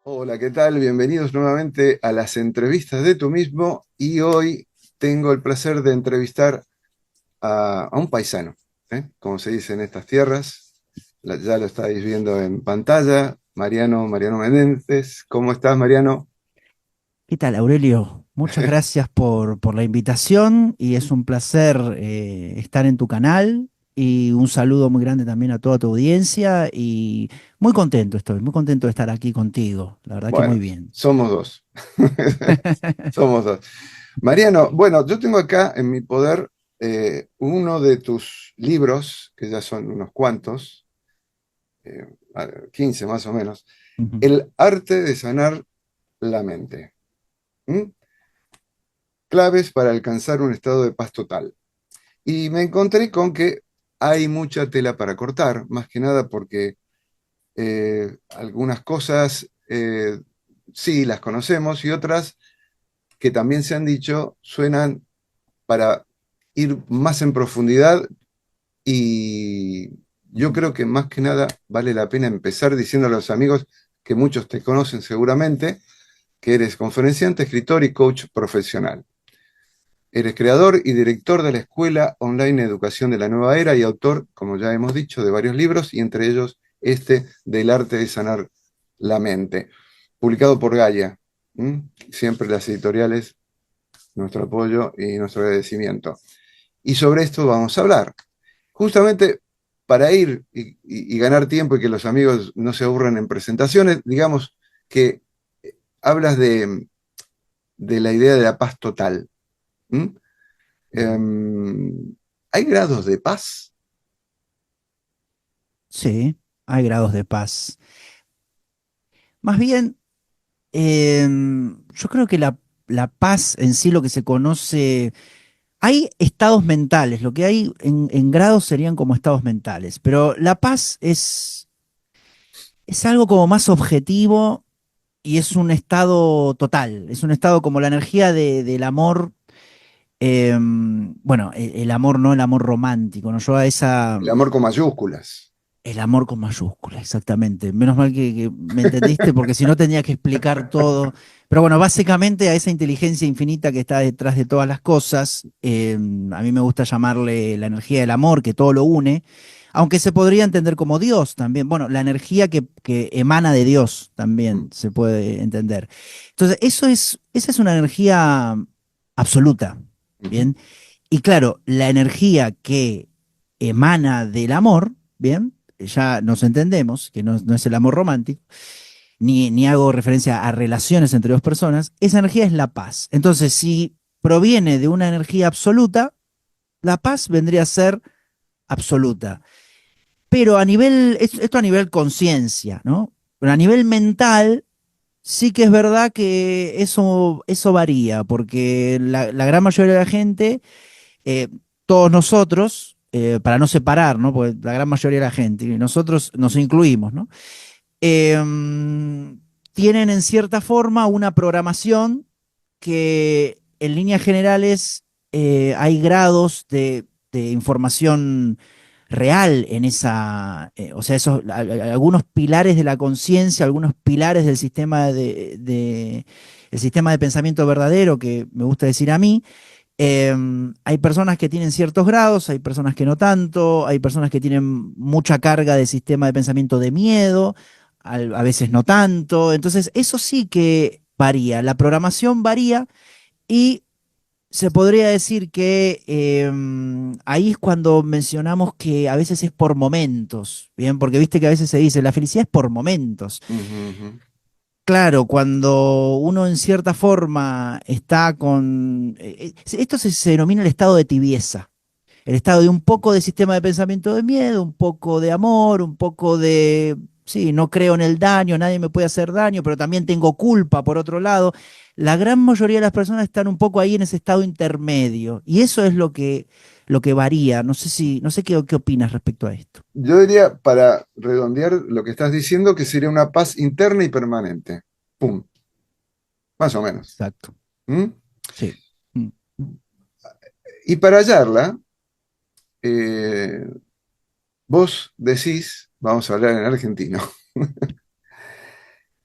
Hola, ¿qué tal? Bienvenidos nuevamente a las entrevistas de Tú Mismo y hoy tengo el placer de entrevistar a un paisano, como se dice en estas tierras. Ya lo estáis viendo en pantalla, Mariano Menéndez. ¿Cómo estás, Mariano? ¿Qué tal, Aurelio? Muchas gracias por la invitación y es un placer estar en tu canal y un saludo muy grande también a toda tu audiencia y muy contento estoy, muy contento de estar aquí contigo. La verdad que muy Bueno, bien. somos dos. Somos dos. Mariano, bueno, yo tengo acá en mi poder uno de tus libros, que ya son unos cuantos, 15 más o menos, Ujú. El arte de sanar la mente. ¿Mm? Claves para alcanzar un estado de paz total. Y me encontré con que hay mucha tela para cortar, más que nada porque algunas cosas sí las conocemos y otras que también se han dicho suenan para ir más en profundidad y yo creo que más que nada vale la pena empezar diciendo a los amigos que muchos te conocen seguramente, que eres conferenciante, escritor y coach profesional. Eres creador y director de la Escuela Online Educación de la Nueva Era y autor, como ya hemos dicho, de varios libros y entre ellos este del arte de sanar la mente, publicado por Gaia. ¿Mm? Siempre las editoriales, nuestro apoyo y nuestro agradecimiento. Y sobre esto vamos a hablar. Justamente para ir y ganar tiempo y que los amigos no se aburran en presentaciones, digamos que hablas de la idea de la paz total. ¿Mm? Ujú. ¿Hay grados de paz? Sí, hay grados de paz. Más bien, yo creo que la paz en sí, lo que se conoce. Hay estados mentales, lo que hay en grados serían como estados mentales, pero la paz es algo como más objetivo y es un estado total, es un estado como la energía del amor, bueno, el amor no el amor romántico, ¿no? Yo a esa, El amor con mayúsculas. el amor con mayúscula, exactamente. Menos mal que me entendiste porque si no tenía que explicar todo. Pero bueno, básicamente a esa inteligencia infinita que está detrás de todas las cosas, a mí me gusta llamarle la energía del amor, que todo lo une, aunque se podría entender como Dios también. Bueno, la energía que emana de Dios también Mm, se puede entender. Entonces, esa es una energía absoluta, ujú. ¿bien? Y claro, la energía que emana del amor, ¿bien? Ya nos entendemos, que no es el amor romántico, ni hago referencia a relaciones entre dos personas, esa energía es la paz. Entonces, si proviene de una energía absoluta, la paz vendría a ser absoluta. Pero esto a nivel conciencia, ¿no? Pero a nivel mental, sí que es verdad que eso varía, porque la gran mayoría de la gente, eh, todos nosotros, para no separar, ¿no? Porque la gran mayoría de la gente, y nosotros nos incluimos, ¿no? Tienen en cierta forma una programación que en líneas generales hay grados de información real en esa, o sea, algunos pilares de la conciencia, algunos pilares del sistema el sistema de pensamiento verdadero que me gusta decir a mí. Hay personas que tienen ciertos grados, hay personas que no tanto, hay personas que tienen mucha carga de sistema de pensamiento de miedo, a veces no tanto. Entonces, eso sí que varía. La programación varía y se podría decir que ahí es cuando mencionamos que a veces es por momentos, ¿bien? Porque viste que a veces se dice, la felicidad es por momentos. Ujú, ujú. Claro, cuando uno en cierta forma está con... esto se denomina el estado de tibieza, el estado de un poco de sistema de pensamiento de miedo, un poco de amor, un poco de... Sí, no creo en el daño, nadie me puede hacer daño, pero también tengo culpa por otro lado. La gran mayoría de las personas están un poco ahí en ese estado intermedio y eso es lo que varía. No sé no sé qué opinas respecto a esto. Yo diría, para redondear lo que estás diciendo, que sería una paz interna y permanente. Pum, más o menos. Exacto. ¿Mm? Sí. Mm. Y para hallarla, eh, vos decís, vamos a hablar en argentino,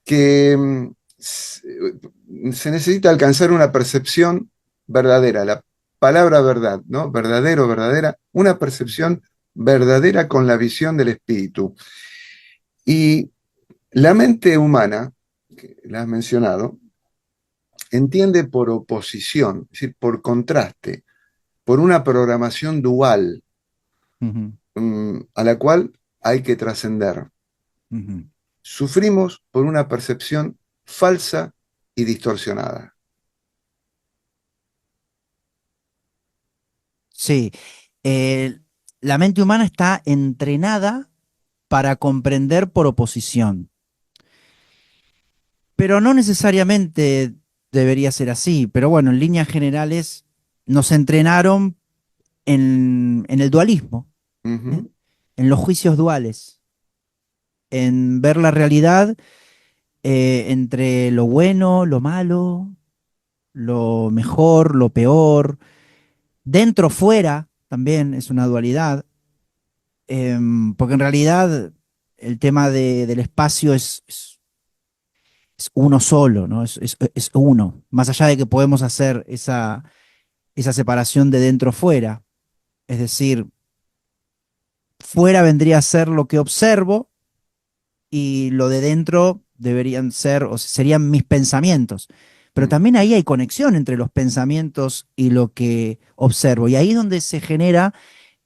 que se necesita alcanzar una percepción verdadera, la palabra verdad, ¿no? Verdadero, verdadera, una percepción verdadera con la visión del espíritu. Y la mente humana, que la has mencionado, entiende por oposición, es decir, por contraste, por una programación dual, Ujú, a la cual hay que trascender. ujú. Sufrimos por una percepción falsa y distorsionada. Sí, eh, la mente humana está entrenada para comprender por oposición, pero no necesariamente debería ser así. Pero bueno, en líneas generales nos entrenaron en el dualismo, ¿eh? Ujú, En los juicios duales, en ver la realidad entre lo bueno, lo malo, lo mejor, lo peor, dentro, fuera, también es una dualidad. Porque en realidad el tema del espacio es uno solo, ¿no? Es uno, más allá de que podemos hacer esa separación de dentro-fuera, es decir, fuera vendría a ser lo que observo y lo de dentro deberían ser, o serían mis pensamientos. Pero ujú, también ahí hay conexión entre los pensamientos y lo que observo. Y ahí es donde se genera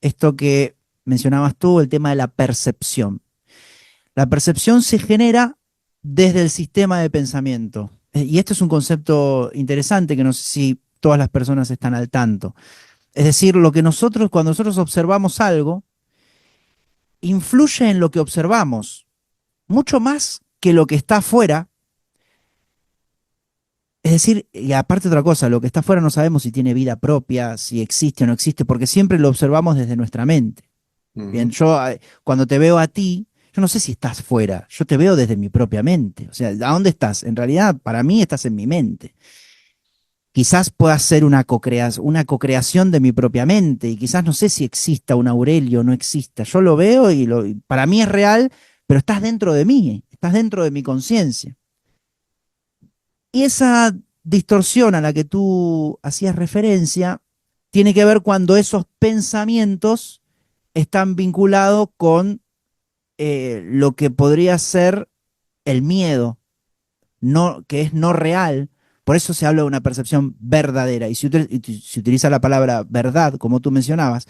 esto que mencionabas tú, el tema de la percepción. La percepción se genera desde el sistema de pensamiento. Y esto es un concepto interesante que no sé si todas las personas están al tanto. Es decir, lo que nosotros, cuando nosotros observamos algo, influye en lo que observamos, mucho más que lo que está afuera. Es decir, y aparte otra cosa, lo que está afuera no sabemos si tiene vida propia, si existe o no existe, porque siempre lo observamos desde nuestra mente. Bien, ujú, cuando te veo a ti, yo no sé si estás fuera, yo te veo desde mi propia mente. O sea, ¿a dónde estás? En realidad, para mí estás en mi mente. Quizás pueda ser una cocreación de mi propia mente, y quizás no sé si exista un Aurelio o no exista. Yo lo veo y para mí es real, pero estás dentro de mí, estás dentro de mi conciencia. Y esa distorsión a la que tú hacías referencia tiene que ver cuando esos pensamientos están vinculados con lo que podría ser el miedo, no, que es no real. Por eso se habla de una percepción verdadera. Y se utiliza la palabra verdad, como tú mencionabas.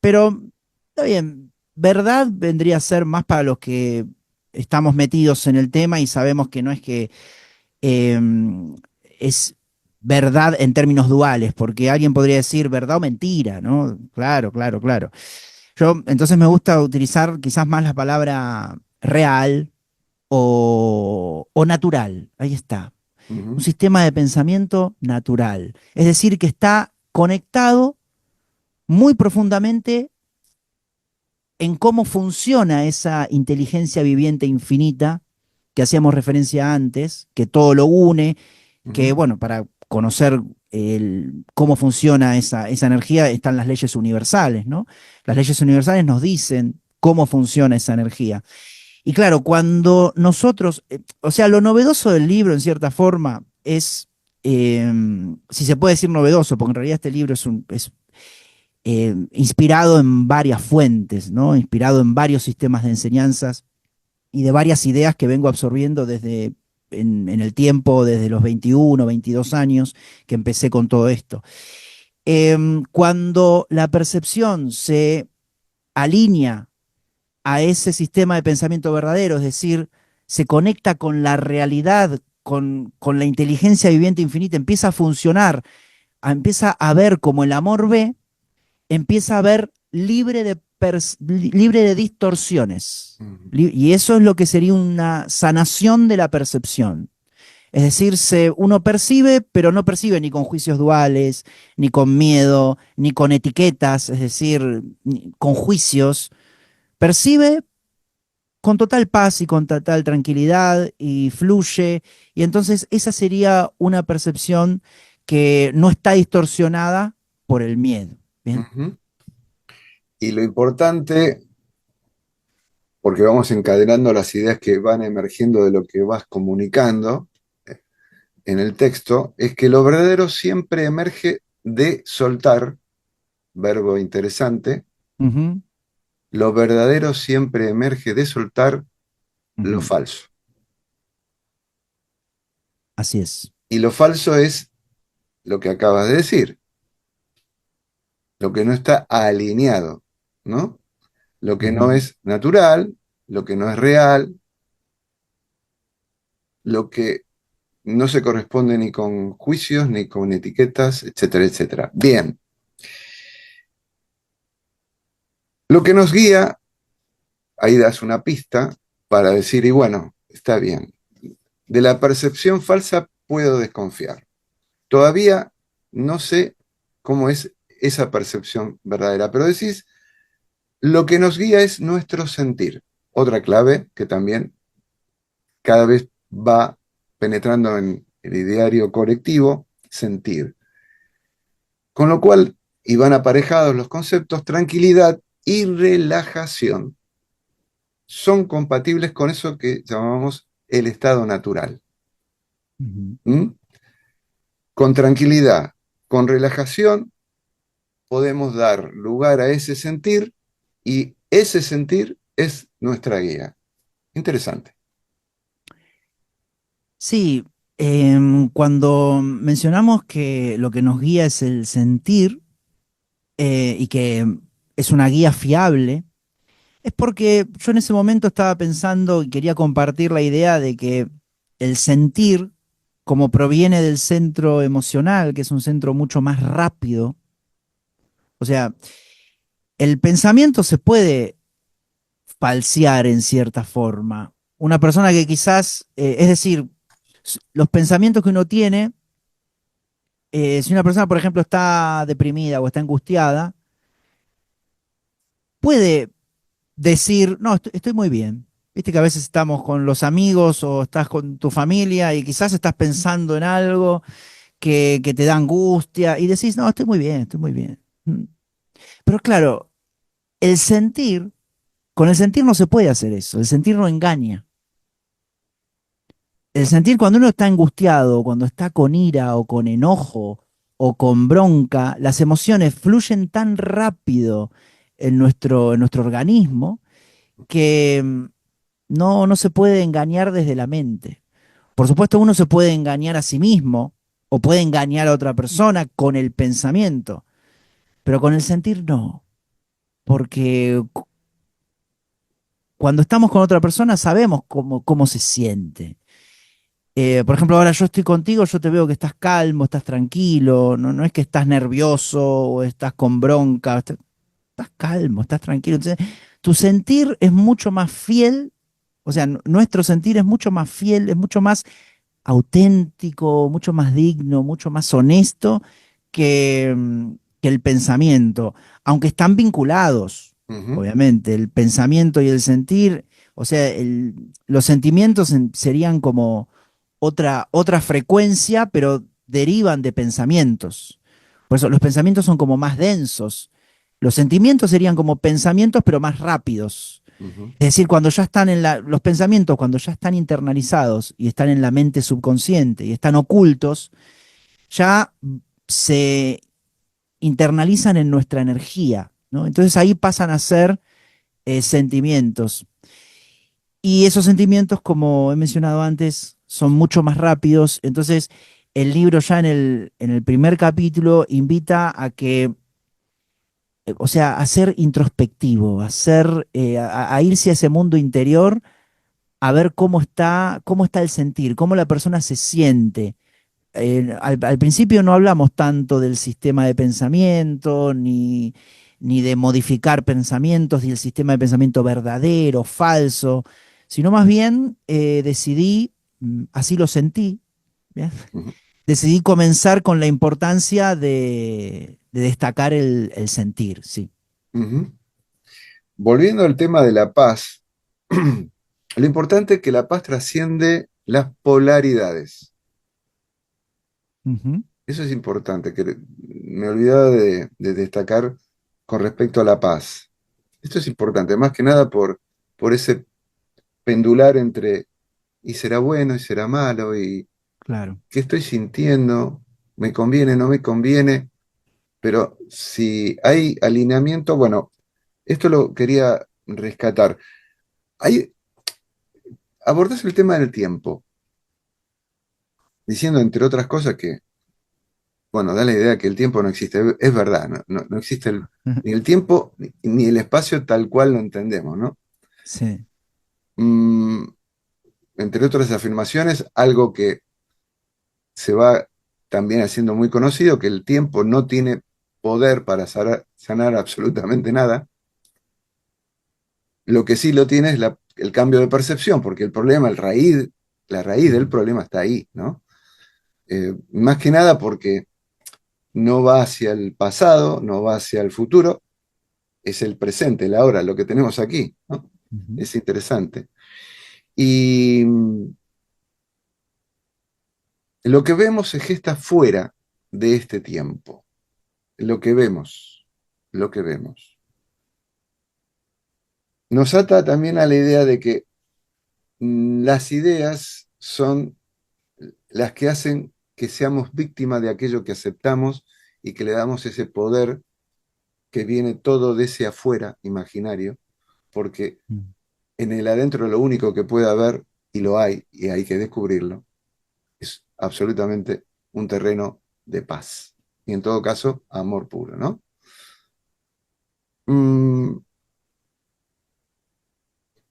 Pero, está bien, verdad vendría a ser más para los que estamos metidos en el tema y sabemos que no es que eh, es verdad en términos duales, porque alguien podría decir verdad o mentira, ¿no? Claro, claro, claro. Yo entonces me gusta utilizar quizás más la palabra real o natural. Ahí está. Un ujú, sistema de pensamiento natural. Es decir, que está conectado muy profundamente en cómo funciona esa inteligencia viviente infinita que hacíamos referencia antes, que todo lo une, que ujú, bueno, para conocer cómo funciona esa energía están las leyes universales, ¿no? Las leyes universales nos dicen cómo funciona esa energía. Y claro, cuando nosotros, o sea, lo novedoso del libro en cierta forma es, eh, si se puede decir novedoso, porque en realidad este libro es inspirado en varias fuentes, ¿no? Inspirado en varios sistemas de enseñanzas y de varias ideas que vengo absorbiendo desde en el tiempo, desde los 21, 22 años que empecé con todo esto. Cuando la percepción se alinea a ese sistema de pensamiento verdadero, es decir, se conecta con la realidad, con la inteligencia viviente infinita, empieza a funcionar, empieza a ver como el amor ve, empieza a ver libre de distorsiones. ujú, Y eso es lo que sería una sanación de la percepción. Es decir, uno percibe, pero no percibe ni con juicios duales, ni con miedo, ni con etiquetas, es decir, con juicios. Percibe con total paz y con total tranquilidad y fluye. Y entonces esa sería una percepción que no está distorsionada por el miedo. ¿Bien? ujú. Y lo importante porque vamos encadenando las ideas que van emergiendo de lo que vas comunicando en el texto, es que lo verdadero siempre emerge de soltar, verbo interesante, Ujú, lo verdadero siempre emerge de soltar lo ujú. falso. Así es. Y lo falso es lo que acabas de decir, lo que no está alineado, ¿no? Lo que no Ujú. es natural, lo que no es real, lo que no se corresponde ni con juicios, ni con etiquetas, etcétera, etcétera. Bien, lo que nos guía, ahí das una pista para decir, y bueno, está bien, de la percepción falsa puedo desconfiar. Todavía no sé cómo es esa percepción verdadera, pero decís, lo que nos guía es nuestro sentir. Otra clave que también cada vez va penetrando en el ideario colectivo, sentir. Con lo cual, y van aparejados los conceptos, tranquilidad y relajación son compatibles con eso que llamamos el estado natural. Ujú. ¿Mm? Con tranquilidad, con relajación, podemos dar lugar a ese sentir y ese sentir es nuestra guía. Interesante. Sí, cuando mencionamos que lo que nos guía es el sentir y que es una guía fiable, es porque yo en ese momento estaba pensando y quería compartir la idea de que el sentir, como proviene del centro emocional, que es un centro mucho más rápido, o sea, el pensamiento se puede falsear en cierta forma. Una persona que quizás, es decir, los pensamientos que uno tiene, si una persona, por ejemplo, está deprimida o está angustiada, puede decir, no, estoy muy bien. Viste que a veces estamos con los amigos o estás con tu familia y quizás estás pensando en algo que te da angustia y decís, no, estoy muy bien, estoy muy bien. Mm. Pero claro, el sentir, con el sentir no se puede hacer eso, el sentir no engaña. El sentir cuando uno está angustiado, cuando está con ira o con enojo o con bronca, las emociones fluyen tan rápido en nuestro organismo que no se puede engañar desde la mente. Por supuesto, uno se puede engañar a sí mismo o puede engañar a otra persona con el pensamiento, pero con el sentir no, porque cuando estamos con otra persona sabemos cómo se siente. Por ejemplo, ahora yo estoy contigo, yo te veo que estás calmo, estás tranquilo, no es que estás nervioso o estás con bronca, estás calmo, estás tranquilo. Entonces, tu sentir es mucho más fiel, o sea, nuestro sentir es mucho más fiel, es mucho más auténtico, mucho más digno, mucho más honesto que el pensamiento, aunque están vinculados, Ujú, obviamente, el pensamiento y el sentir, o sea, los sentimientos serían como otra frecuencia, pero derivan de pensamientos. Por eso los pensamientos son como más densos. Los sentimientos serían como pensamientos, pero más rápidos. ujú, Es decir, cuando ya están los pensamientos, cuando ya están internalizados y están en la mente subconsciente y están ocultos, ya se internalizan en nuestra energía, ¿no? Entonces ahí pasan a ser sentimientos. Y esos sentimientos, como he mencionado antes, son mucho más rápidos. Entonces, el libro ya en el primer capítulo invita a que, o sea, a ser introspectivo, a irse a ese mundo interior, a ver cómo está el sentir, cómo la persona se siente. Al principio no hablamos tanto del sistema de pensamiento, ni de modificar pensamientos, ni el sistema de pensamiento verdadero, falso, sino más bien decidí, así lo sentí, ¿bien? ujú, Decidí comenzar con la importancia de destacar el sentir, sí. ujú. Volviendo al tema de la paz, lo importante es que la paz trasciende las polaridades. Ujú, Eso es importante, que me olvidaba de destacar con respecto a la paz. Esto es importante, más que nada por ese pendular entre y será bueno y será malo y claro. qué estoy sintiendo, me conviene, no me conviene, pero si hay alineamiento, bueno, esto lo quería rescatar. Hay, abordás el tema del tiempo, diciendo entre otras cosas que, bueno, da la idea que el tiempo no existe, es verdad, no existe ni el tiempo ni el espacio tal cual lo entendemos, ¿no? Sí. Mm, entre otras afirmaciones, algo que se va también haciendo muy conocido, que el tiempo no tiene poder para sanar absolutamente nada. Lo que sí lo tiene es el cambio de percepción, porque el problema, la raíz del Ujú, problema está ahí, ¿no? Más que nada porque no va hacia el pasado, no va hacia el futuro, es el presente, el ahora, lo que tenemos aquí, ¿no? ujú. Es interesante. Y lo que vemos se gesta fuera de este tiempo. Lo que vemos, lo que vemos. Nos ata también a la idea de que las ideas son las que hacen que seamos víctimas de aquello que aceptamos y que le damos ese poder que viene todo de ese afuera imaginario, porque Mm. en el adentro lo único que puede haber, y lo hay, y hay que descubrirlo, es absolutamente un terreno de paz. Y en todo caso, amor puro, ¿no? Mm,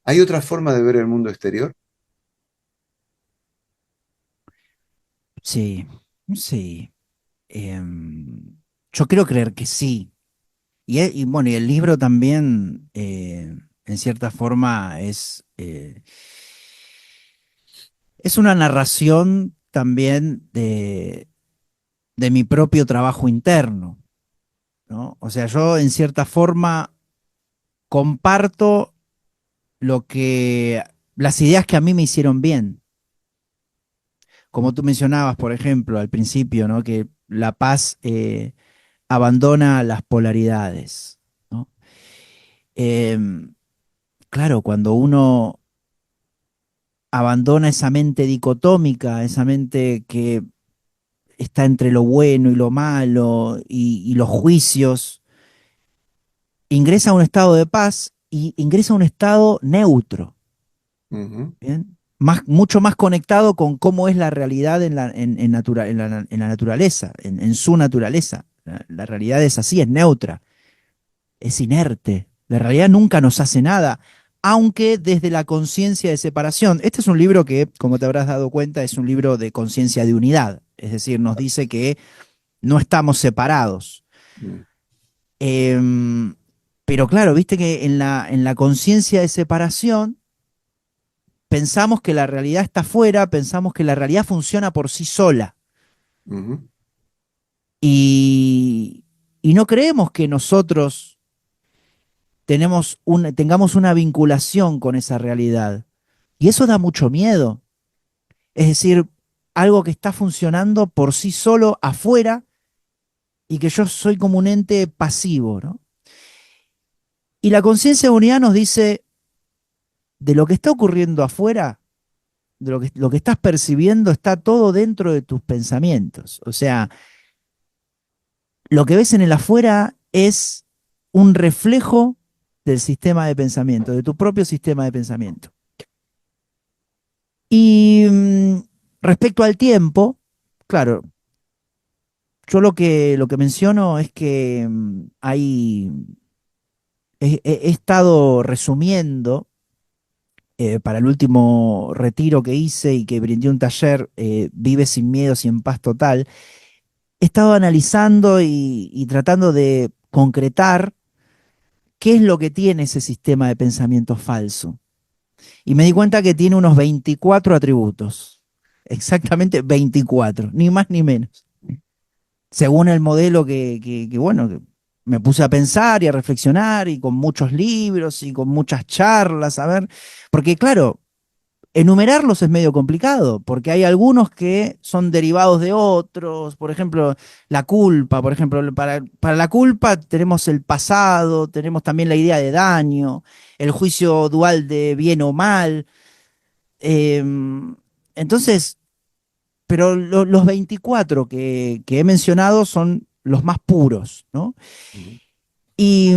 ¿Hay otra forma de ver el mundo exterior? Sí, sí. Yo quiero creer que sí. Y bueno, y el libro también, en cierta forma, es una narración también de mi propio trabajo interno, ¿no? O sea, yo en cierta forma comparto las ideas que a mí me hicieron bien. Como tú mencionabas, por ejemplo, al principio, ¿no? Que la paz abandona las polaridades, ¿no? Em, claro, cuando uno abandona esa mente dicotómica, esa mente que está entre lo bueno y lo malo y los juicios, ingresa a un estado de paz y ingresa a un estado neutro, Ujú, ¿bien? Mucho más conectado con cómo es la realidad en la naturaleza, en su naturaleza. La realidad es así, es neutra, es inerte. La realidad nunca nos hace nada, aunque desde la conciencia de separación. Este es un libro que, como te habrás dado cuenta, es un libro de conciencia de unidad. Es decir, nos dice que no estamos separados. mm, Em, pero claro, viste que en la conciencia de separación pensamos que la realidad está afuera, pensamos que la realidad funciona por sí sola. ujú, Y, y no creemos que nosotros tengamos una vinculación con esa realidad. Y eso da mucho miedo. Es decir, algo que está funcionando por sí solo afuera y que yo soy como un ente pasivo, ¿no? Y la conciencia de unidad nos dice, de lo que está ocurriendo afuera, lo que estás percibiendo está todo dentro de tus pensamientos. O sea, lo que ves en el afuera es un reflejo del sistema de pensamiento, de tu propio sistema de pensamiento. Y respecto al tiempo, claro, yo lo que menciono es que he estado resumiendo para el último retiro que hice y que brindé un taller, Vive sin miedos y en paz total. He estado analizando y tratando de concretar qué es lo que tiene ese sistema de pensamiento falso. Y me di cuenta que tiene unos 24 atributos. Exactamente 24, ni más ni menos. Según el modelo bueno, que me puse a pensar y a reflexionar y con muchos libros y con muchas charlas, a ver, porque claro, enumerarlos es medio complicado, porque hay algunos que son derivados de otros, por ejemplo, la culpa, por ejemplo, para la culpa tenemos el pasado, tenemos también la idea de daño, el juicio dual de bien o mal. Entonces, pero los 24 que he mencionado son los más puros, ¿no? Ujú, Y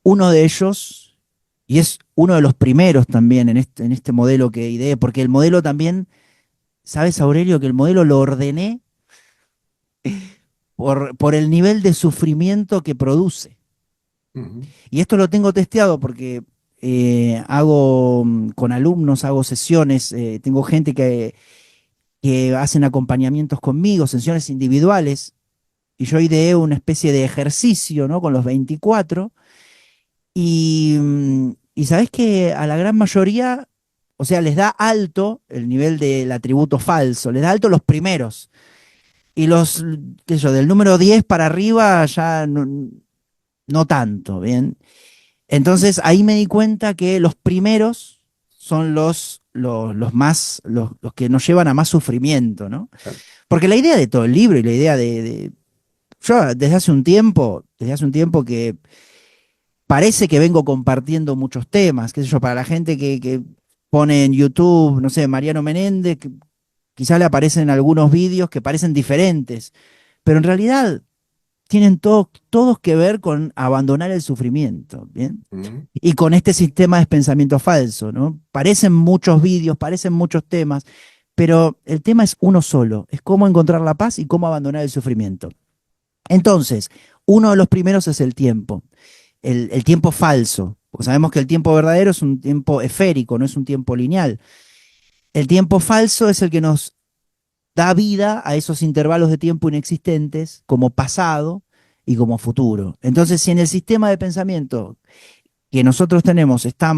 uno de ellos, y es uno de los primeros también en este modelo que ideé, porque el modelo también, ¿sabes, Aurelio, que el modelo lo ordené por el nivel de sufrimiento que produce? ujú, Y esto lo tengo testeado porque hago con alumnos, hago sesiones, tengo gente que hacen acompañamientos conmigo, sesiones individuales, y yo ideé una especie de ejercicio, ¿no? Con los 24, y sabés que a la gran mayoría, o sea, les da alto el nivel del atributo falso, les da alto los primeros, y los, qué sé yo, del número 10 para arriba ya no tanto, ¿bien? Entonces ahí me di cuenta que los primeros son los más, los que nos llevan a más sufrimiento, ¿no? claro. Porque la idea de todo el libro y la idea yo desde hace un tiempo que parece que vengo compartiendo muchos temas, qué sé yo, para la gente que pone en YouTube, no sé, Mariano Menéndez, que quizás le aparecen algunos vídeos que parecen diferentes, pero en realidad tienen todos que ver con abandonar el sufrimiento, ¿bien? Ujú, Y con este sistema de pensamiento falso, ¿no? Parecen muchos vídeos, parecen muchos temas, pero el tema es uno solo, es cómo encontrar la paz y cómo abandonar el sufrimiento. Entonces, uno de los primeros es el tiempo falso, porque sabemos que el tiempo verdadero es un tiempo esférico, no es un tiempo lineal. El tiempo falso es el que nos da vida a esos intervalos de tiempo inexistentes como pasado y como futuro. Entonces, si en el sistema de pensamiento que nosotros tenemos está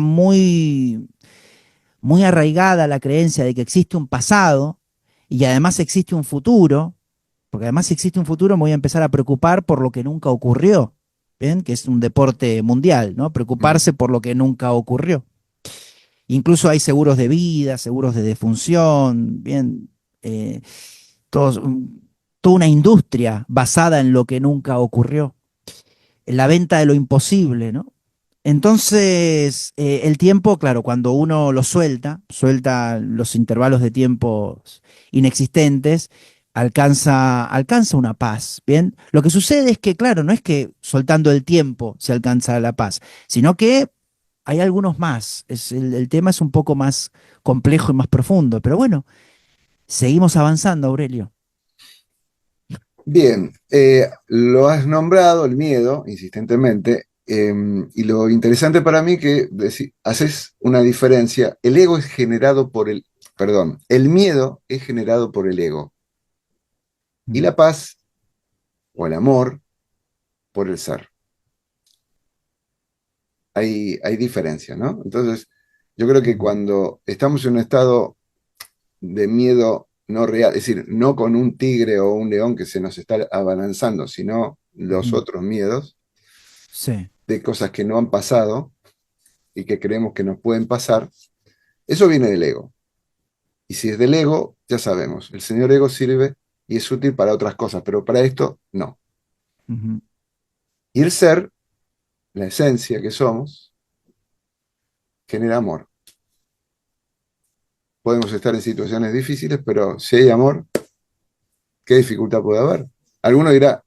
muy arraigada la creencia de que existe un pasado y además existe un futuro, porque además si existe un futuro me voy a empezar a preocupar por lo que nunca ocurrió, ¿bien? Que es un deporte mundial, ¿no? ujú. Preocuparse por lo que nunca ocurrió. Incluso hay seguros de vida, seguros de defunción, bien, eh, todos, toda una industria basada en lo que nunca ocurrió, en la venta de lo imposible, ¿no? Entonces, el tiempo, claro, cuando uno lo suelta los intervalos de tiempo inexistentes, alcanza una paz, ¿bien? Lo que sucede es que, claro, no es que soltando el tiempo se alcanza la paz, sino que hay algunos más. El tema es un poco más complejo y más profundo, pero bueno, seguimos avanzando, Aurelio. Bien, lo has nombrado, el miedo, insistentemente, y lo interesante para mí que haces una diferencia. El ego es generado por perdón, el miedo es generado por el ego y Mm, la paz o el amor por el ser. Hay diferencia, ¿no? Entonces, yo creo que ujú, cuando estamos en un estado de miedo no real, es decir, no con un tigre o un león que se nos está abalanzando, sino los ujú. otros miedos Sí. de cosas que no han pasado y que creemos que nos pueden pasar, eso viene del ego. Y si es del ego, ya sabemos, el señor ego sirve y es útil para otras cosas, pero para esto no. Ujú, Y el ser, la esencia que somos, genera amor. Podemos estar en situaciones difíciles, pero si hay amor, ¿qué dificultad puede haber? Alguno dirá,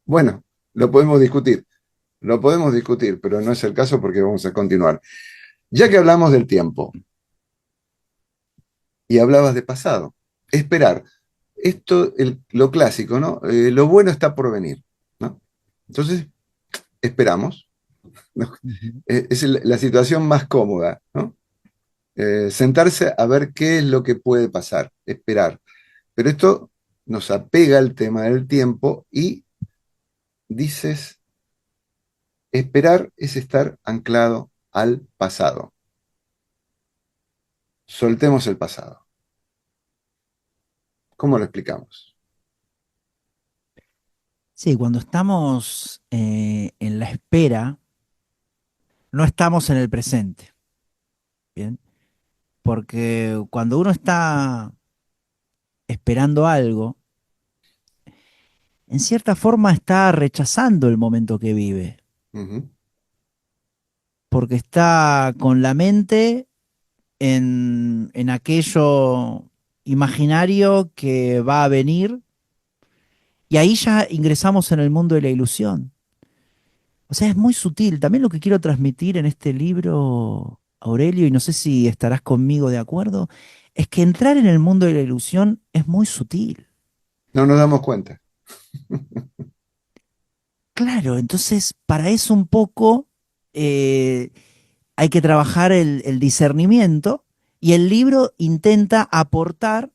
bueno, lo podemos discutir, pero no es el caso porque vamos a continuar. Ya que hablamos del tiempo y hablabas de pasado, esperar. Esto, lo clásico, ¿no? Lo bueno está por venir, ¿no? Entonces, esperamos, ¿no? ujú, Es la situación más cómoda, ¿no? Sentarse a ver qué es lo que puede pasar, esperar. Pero esto nos apega al tema del tiempo y dices, esperar es estar anclado al pasado. Soltemos el pasado. ¿Cómo lo explicamos? sí, cuando estamos en la espera, no estamos en el presente. Bien. porque cuando uno está esperando algo, en cierta forma está rechazando el momento que vive, Ujú, porque está con la mente en aquello imaginario que va a venir, y ahí ya ingresamos en el mundo de la ilusión. O sea, es muy sutil. También lo que quiero transmitir en este libro, Aurelio, y no sé si estarás conmigo de acuerdo, es que entrar en el mundo de la ilusión es muy sutil. no nos damos cuenta. Claro, entonces para eso un poco eh, hay que trabajar el discernimiento, y el libro intenta aportar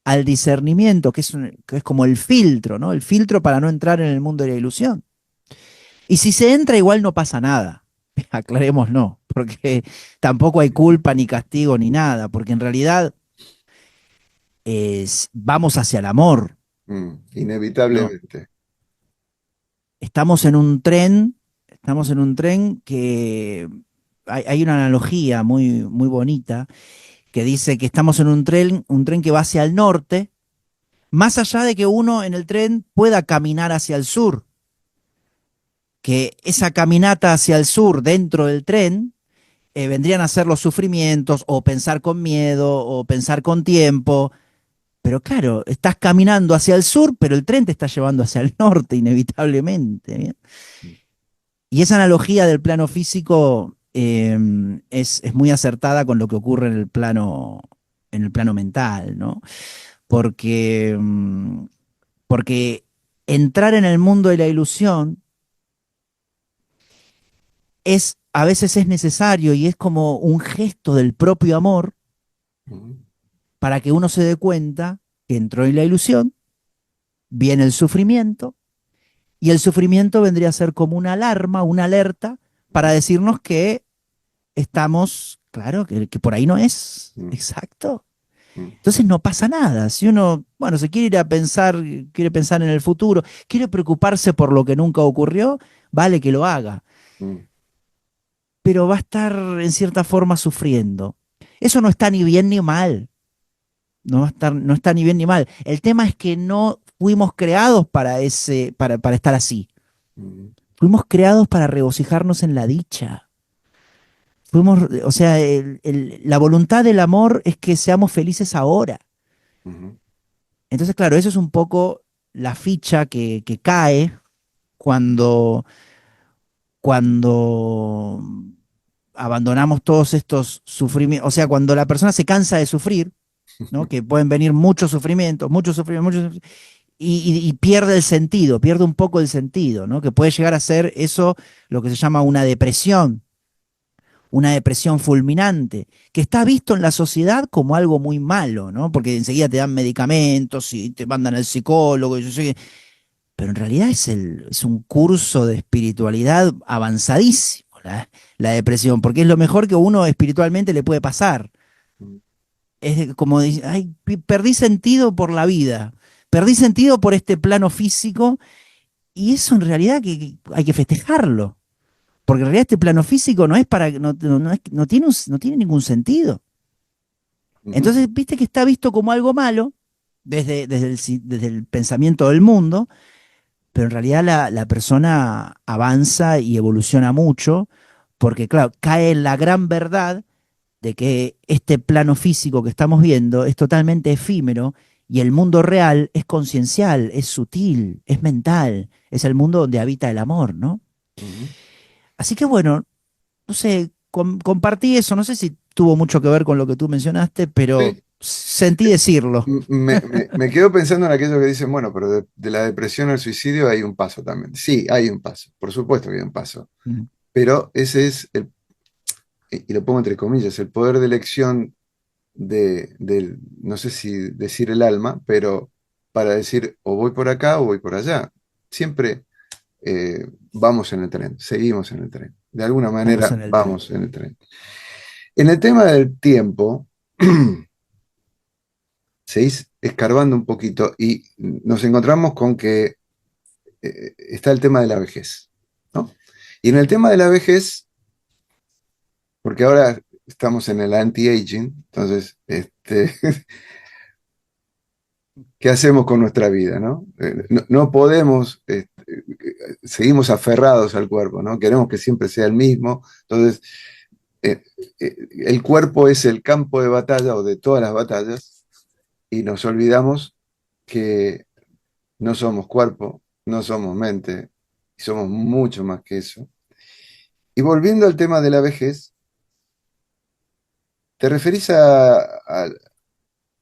al discernimiento, que es como el filtro, ¿no? El filtro para no entrar en el mundo de la ilusión. Y si se entra, igual no pasa nada. Aclaremos, no, porque tampoco hay culpa ni castigo ni nada, porque en realidad vamos hacia el amor, ¿no? Inevitablemente. Estamos en un tren, estamos en un tren que hay una analogía muy, muy bonita que dice que estamos en un tren que va hacia el norte, más allá de que uno en el tren pueda caminar hacia el sur, que esa caminata hacia el sur dentro del tren vendrían a ser los sufrimientos, o pensar con miedo, o pensar con tiempo. Pero claro, estás caminando hacia el sur, pero el tren te está llevando hacia el norte, inevitablemente. ¿Bien? Y esa analogía del plano físico es muy acertada con lo que ocurre en el plano mental, ¿no? Porque, porque entrar en el mundo de la ilusión a veces es necesario, y es como un gesto del propio amor Ujú, para que uno se dé cuenta que entró en la ilusión, viene el sufrimiento, y el sufrimiento vendría a ser como una alarma, una alerta, para decirnos que estamos, claro, que por ahí no es, ujú, exacto. ujú, Entonces no pasa nada. Si uno, bueno, se quiere ir a pensar, quiere pensar en el futuro, quiere preocuparse por lo que nunca ocurrió, vale que lo haga, ujú, pero va a estar en cierta forma sufriendo. Eso no está ni bien ni mal. No va a estar, no está ni bien ni mal. El tema es que no fuimos creados para estar así. ujú, Fuimos creados para regocijarnos en la dicha. Fuimos, o sea, la voluntad del amor es que seamos felices ahora. ujú, Entonces, claro, eso es un poco la ficha que cae cuando, cuando abandonamos todos estos sufrimientos. O sea, cuando la persona se cansa de sufrir, ¿no? Que pueden venir muchos sufrimientos, muchos sufrimientos, y pierde el sentido, pierde un poco el sentido, ¿no? Que puede llegar a ser eso lo que se llama una depresión fulminante, que está visto en la sociedad como algo muy malo, ¿no? Porque enseguida te dan medicamentos y te mandan al psicólogo, y yo sé pero en realidad es un curso de espiritualidad avanzadísimo, la depresión, porque es lo mejor que uno espiritualmente le puede pasar. ujú, Es como, ay, perdí sentido por la vida, perdí sentido por este plano físico, y eso en realidad que hay que festejarlo, porque en realidad este plano físico no es para, no tiene, no tiene ningún sentido. ujú, Entonces, viste que está visto como algo malo desde el pensamiento del mundo, pero en realidad la persona avanza y evoluciona mucho, porque claro, cae en la gran verdad de que este plano físico que estamos viendo es totalmente efímero, y el mundo real es conciencial, es sutil, es mental, es el mundo donde habita el amor, ¿no? ujú. Así que bueno, no sé, compartí eso, no sé si tuvo mucho que ver con lo que tú mencionaste, pero Sí, sentí decirlo. me quedo pensando en aquello que dicen, bueno, pero de la depresión al suicidio hay un paso también. Sí, hay un paso, por supuesto que hay un paso, Mm, pero ese es y lo pongo entre comillas, el poder de elección no sé si decir el alma, pero para decir o voy por acá o voy por allá. Siempre vamos en el tren, seguimos en el tren. De alguna Vamos manera en el tren. vamos en el tren. En el tema del tiempo, seguís escarbando un poquito y nos encontramos con que está el tema de la vejez, ¿no? Y en el tema de la vejez, porque ahora estamos en el anti-aging, entonces, ¿qué hacemos con nuestra vida, no? No podemos, seguimos aferrados al cuerpo, ¿no? Queremos que siempre sea el mismo, entonces, el cuerpo es el campo de batalla o de todas las batallas y nos olvidamos que no somos cuerpo, no somos mente, y somos mucho más que eso. Y volviendo al tema de la vejez, te referís a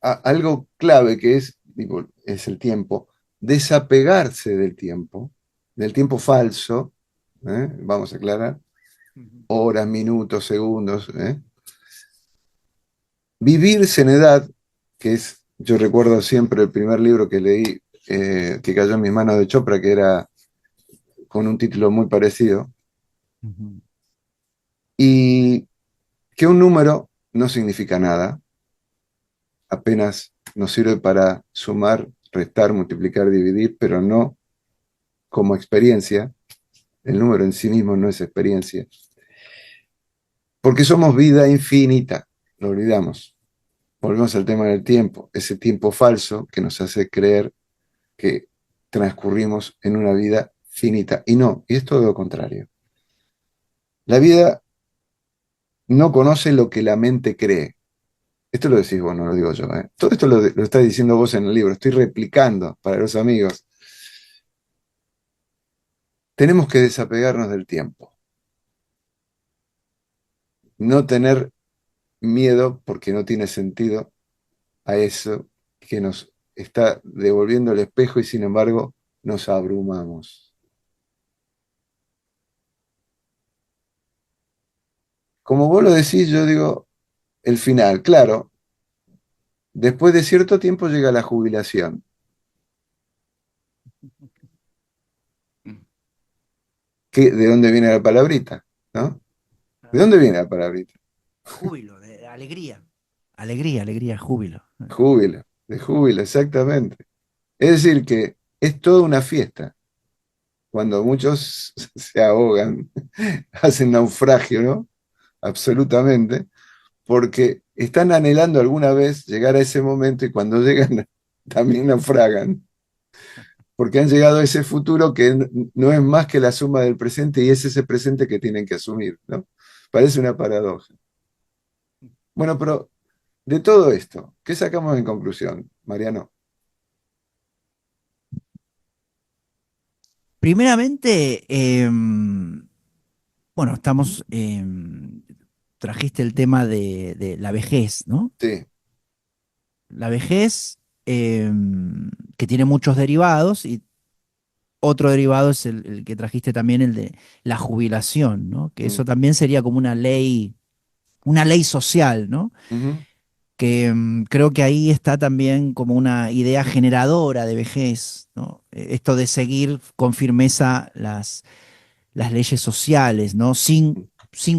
algo clave que es, digo, es el tiempo, desapegarse del tiempo falso, vamos a aclarar, Ujú. horas, minutos, segundos, vivirse en edad, que es, yo recuerdo siempre el primer libro que leí, que cayó en mis manos de Chopra, que era con un título muy parecido, Ujú. y que un número no significa nada, apenas nos sirve para sumar, restar, multiplicar, dividir, pero no como experiencia. El número en sí mismo no es experiencia, porque somos vida infinita, lo olvidamos. Volvemos al tema del tiempo, ese tiempo falso que nos hace creer que transcurrimos en una vida finita. Y no, y es todo lo contrario. La vida no conoce lo que la mente cree. Esto lo decís vos, no lo digo yo. ¿Eh? Todo esto lo estás diciendo vos en el libro, estoy replicando para los amigos. Tenemos que desapegarnos del tiempo, no tener miedo porque no tiene sentido a eso que nos está devolviendo el espejo y sin embargo nos abrumamos. Como vos lo decís, yo digo el final, claro, después de cierto tiempo llega la jubilación. ¿De dónde viene la palabrita? ¿No? ¿De Claro. dónde viene la palabrita? Júbilo, de alegría. Alegría, alegría, júbilo. Júbilo, de júbilo, exactamente. Es decir, que es toda una fiesta. Cuando muchos se ahogan, hacen naufragio, ¿no? Absolutamente, porque están anhelando alguna vez llegar a ese momento y cuando llegan también naufragan, porque han llegado a ese futuro que no es más que la suma del presente y es ese presente que tienen que asumir, ¿no? Parece una paradoja. Bueno, pero de todo esto, ¿qué sacamos en conclusión, Mariano? Primeramente, bueno, trajiste el tema de la vejez, ¿no? Sí. La vejez, que tiene muchos derivados, y otro derivado es el que trajiste también, el de la jubilación, ¿no? Que Mm, eso también sería como una ley social, ¿no? ujú, Que creo que ahí está también como una idea generadora de vejez, ¿no? Esto de seguir con firmeza las leyes sociales, ¿no? Sin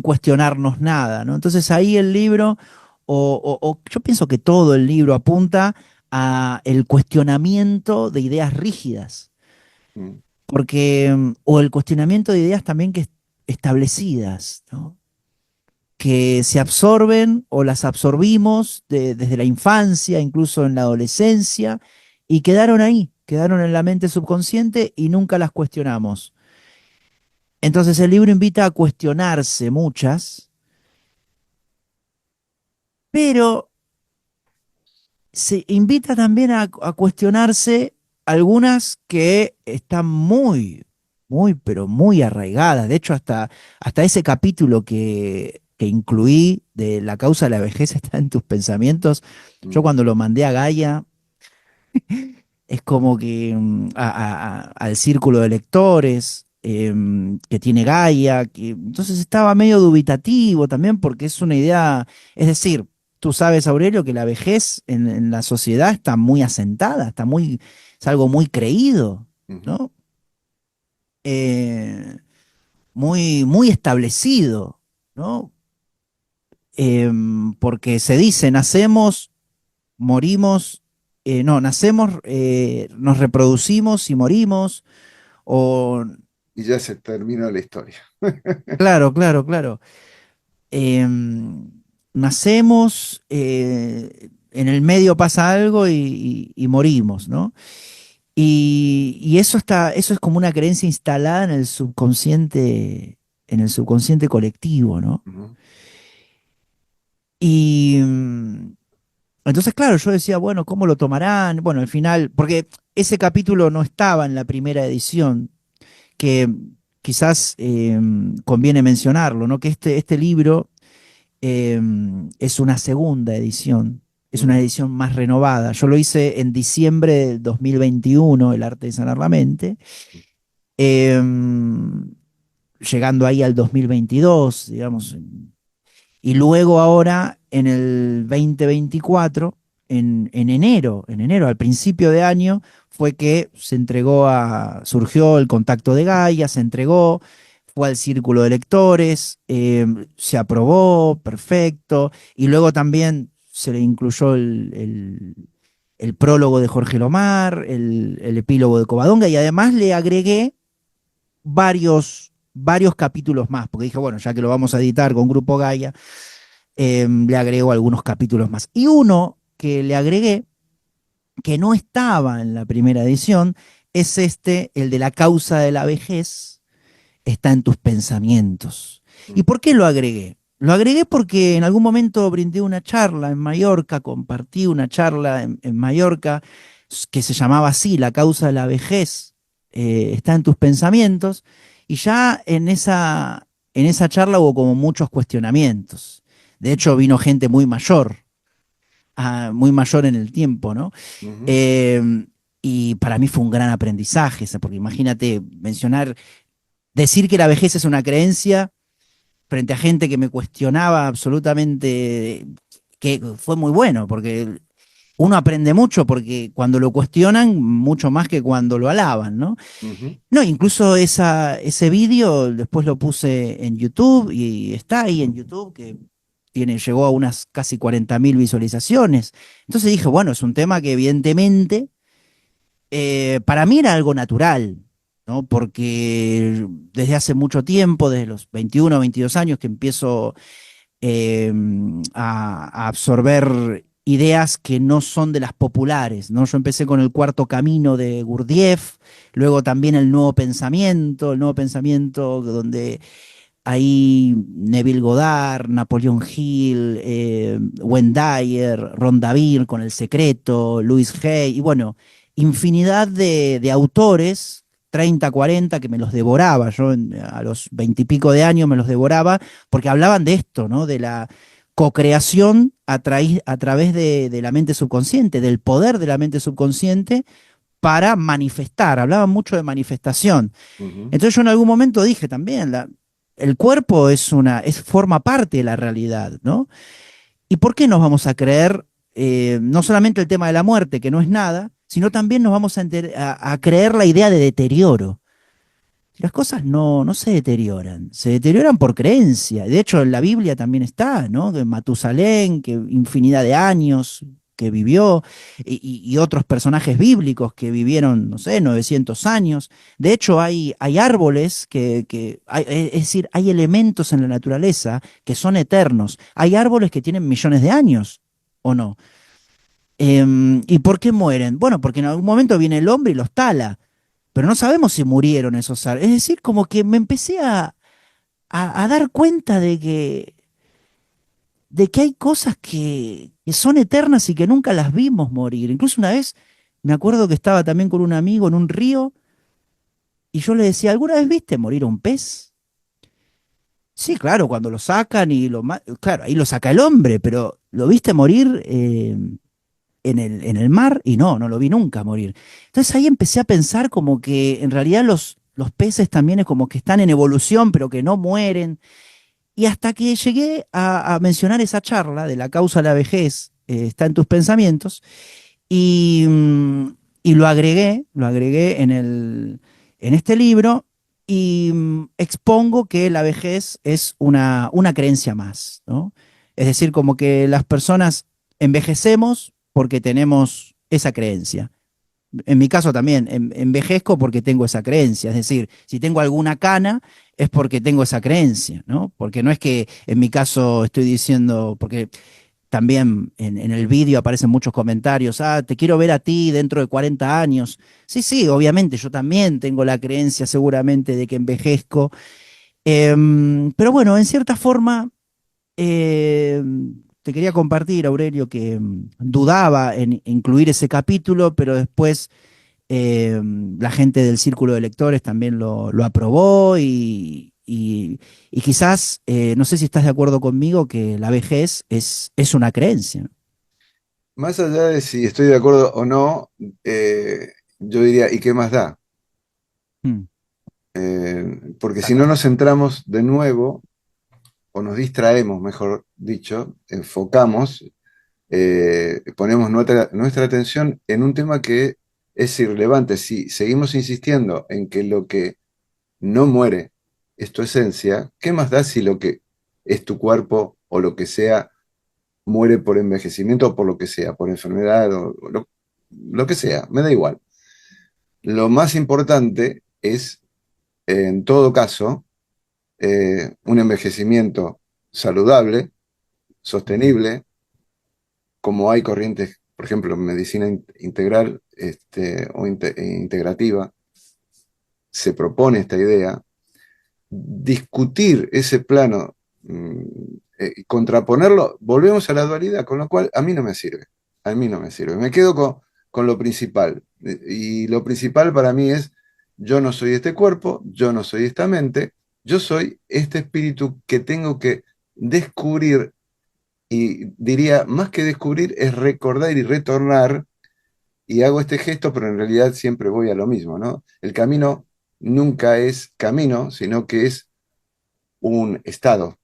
cuestionarnos nada, ¿no? Entonces ahí el libro, o yo pienso que todo el libro apunta a el cuestionamiento de ideas rígidas, mm, porque, o el cuestionamiento de ideas también que establecidas, ¿no? Que se absorben o las absorbimos desde la infancia, incluso en la adolescencia, y quedaron ahí, quedaron en la mente subconsciente y nunca las cuestionamos. Entonces el libro invita a cuestionarse muchas, pero se invita también a cuestionarse algunas que están pero muy arraigadas. De hecho, hasta ese capítulo que incluí de la causa de la vejez está en tus pensamientos. Yo mm, cuando lo mandé a Gaia, es como que al círculo de lectores que tiene Gaia, entonces estaba medio dubitativo también porque es una idea, es decir, tú sabes, Aurelio, que la vejez en la sociedad está muy asentada, es algo muy creído, ujú, ¿no? Muy establecido, ¿no? Porque se dice, nacemos, morimos, no, nacemos, nos reproducimos y morimos. O, y ya se terminó la historia. claro, claro, claro. Em, nacemos, en el medio pasa algo y morimos, ¿no? Y eso es como una creencia instalada en el subconsciente colectivo, ¿no? Ujú, Y entonces, claro, yo decía, bueno, ¿cómo lo tomarán? Bueno, al final, porque ese capítulo no estaba en la primera edición, que quizás conviene mencionarlo, ¿no? Que este libro eh, es una segunda edición, es una ujú, edición más renovada. Yo lo hice en diciembre del 2021, El arte de sanar la mente, eh, llegando ahí al 2022, digamos, y luego ahora en el 2024, en enero, al principio de año, fue que surgió el contacto de Gaia, se entregó, fue al círculo de lectores, se aprobó, perfecto, y luego también se le incluyó el prólogo de Jorge Lomar, el epílogo de Covadonga, y además le agregué varios capítulos más, porque dije, bueno, ya que lo vamos a editar con Grupo Gaia, le agrego algunos capítulos más. Y uno que le agregué, que no estaba en la primera edición, es el de la causa de la vejez, está en tus pensamientos. ¿Y ujú, por qué lo agregué? Lo agregué porque en algún momento brindé una charla en Mallorca, compartí una charla en Mallorca que se llamaba así, La causa de la vejez, está en tus pensamientos, y ya en esa charla hubo como muchos cuestionamientos. De hecho, vino gente muy mayor en el tiempo, ¿no? ujú, Eh, y para mí fue un gran aprendizaje, porque imagínate decir que la vejez es una creencia frente a gente que me cuestionaba absolutamente, que fue muy bueno, porque uno aprende mucho, porque cuando lo cuestionan, mucho más que cuando lo alaban, ¿no? ujú. No, incluso ese vídeo después lo puse en YouTube y está ahí en YouTube, que llegó a unas casi 40.000 visualizaciones. Entonces dije, bueno, es un tema que evidentemente para mí era algo natural, ¿no? Porque desde hace mucho tiempo, desde los 21 o 22 años que empiezo eh, a absorber ideas que no son de las populares, ¿no? Yo empecé con el Cuarto Camino de Gurdjieff, luego también el nuevo pensamiento donde ahí Neville Goddard, Napoleón Hill, Wayne Dyer, Ron Davir con El Secreto, Louis Hay, y bueno, infinidad de autores, 30, 40, que me los devoraba. Yo a los 20 y pico de años me los devoraba, porque hablaban de esto, ¿no? De la cocreación a través de la mente subconsciente, del poder de la mente subconsciente para manifestar. Hablaban mucho de manifestación. Ujú, Entonces yo en algún momento dije también, el cuerpo forma parte de la realidad, ¿no? ¿Y por qué nos vamos a creer no solamente el tema de la muerte, que no es nada, sino también nos vamos a creer la idea de deterioro? Las cosas no se deterioran por creencia. De hecho, en la Biblia también está, ¿no? Que Matusalén, que infinidad de años que vivió, y otros personajes bíblicos que vivieron, no sé, 900 años. De hecho, hay árboles es decir, hay elementos en la naturaleza que son eternos. Hay árboles que tienen millones de años, ¿o no? ¿Y por qué mueren? Bueno, porque en algún momento viene el hombre y los tala, pero no sabemos si murieron esos árboles. Es decir, como que me empecé a dar cuenta de que hay cosas que son eternas y que nunca las vimos morir. Incluso una vez me acuerdo que estaba también con un amigo en un río y yo le decía, ¿alguna vez viste morir a un pez? Sí, claro, cuando lo sacan claro, ahí lo saca el hombre, pero ¿lo viste morir en el mar? Y no lo vi nunca morir. Entonces ahí empecé a pensar como que en realidad los peces también es como que están en evolución, pero que no mueren. Y hasta que llegué a mencionar esa charla de la causa de la vejez, está en tus pensamientos, y, y lo agregué en este libro, y expongo que la vejez es una creencia más, ¿no? Es decir, como que las personas envejecemos porque tenemos esa creencia. En mi caso también, envejezco porque tengo esa creencia. Es decir, si tengo alguna cana, es porque tengo esa creencia, ¿no? Porque no es que en mi caso estoy diciendo, porque también en el vídeo aparecen muchos comentarios, te quiero ver a ti dentro de 40 años. Sí, sí, obviamente, yo también tengo la creencia seguramente de que envejezco. Pero bueno, en cierta forma, eh, te quería compartir, Aurelio, que dudaba en incluir ese capítulo, pero después la gente del círculo de lectores también lo aprobó y quizás, no sé si estás de acuerdo conmigo, que la vejez es una creencia. Más allá de si estoy de acuerdo o no, yo diría, ¿y qué más da? Mm, Porque si no nos centramos de nuevo, o nos distraemos, mejor dicho, enfocamos, ponemos nuestra atención en un tema que es irrelevante. Si seguimos insistiendo en que lo que no muere es tu esencia, ¿qué más da si lo que es tu cuerpo o lo que sea muere por envejecimiento o por lo que sea, por enfermedad o lo que sea? Me da igual. Lo más importante es, en todo caso, un envejecimiento saludable, ujú. sostenible, como hay corrientes, por ejemplo, en medicina integral o integrativa, se propone esta idea, discutir ese plano, y contraponerlo, volvemos a la dualidad, con lo cual a mí no me sirve, a mí no me sirve. Me quedo con lo principal, y lo principal para mí es, yo no soy este cuerpo, yo no soy esta mente, yo soy este espíritu que tengo que descubrir, y diría, más que descubrir, es recordar y retornar, y hago este gesto, pero en realidad siempre voy a lo mismo, ¿no? El camino nunca es camino, sino que es un estado.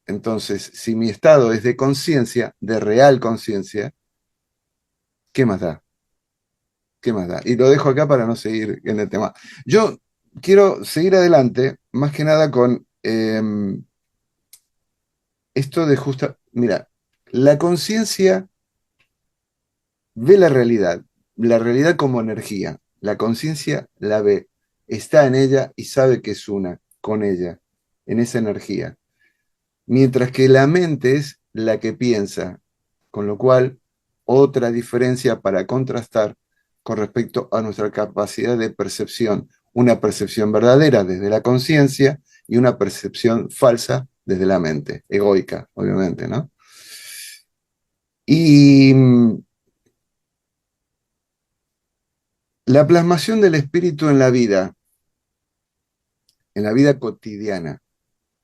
Entonces, si mi estado es de conciencia, de real conciencia, ¿qué más da? ¿Qué más da? Y lo dejo acá para no seguir en el tema. Yo quiero seguir adelante, más que nada con esto de justa... Mira, la conciencia ve la realidad como energía. La conciencia la ve, está en ella y sabe que es una con ella, en esa energía. Mientras que la mente es la que piensa, con lo cual otra diferencia para contrastar con respecto a nuestra capacidad de percepción, una percepción verdadera desde la conciencia y una percepción falsa desde la mente, egoica, obviamente, ¿no? Y la plasmación del espíritu en la vida cotidiana,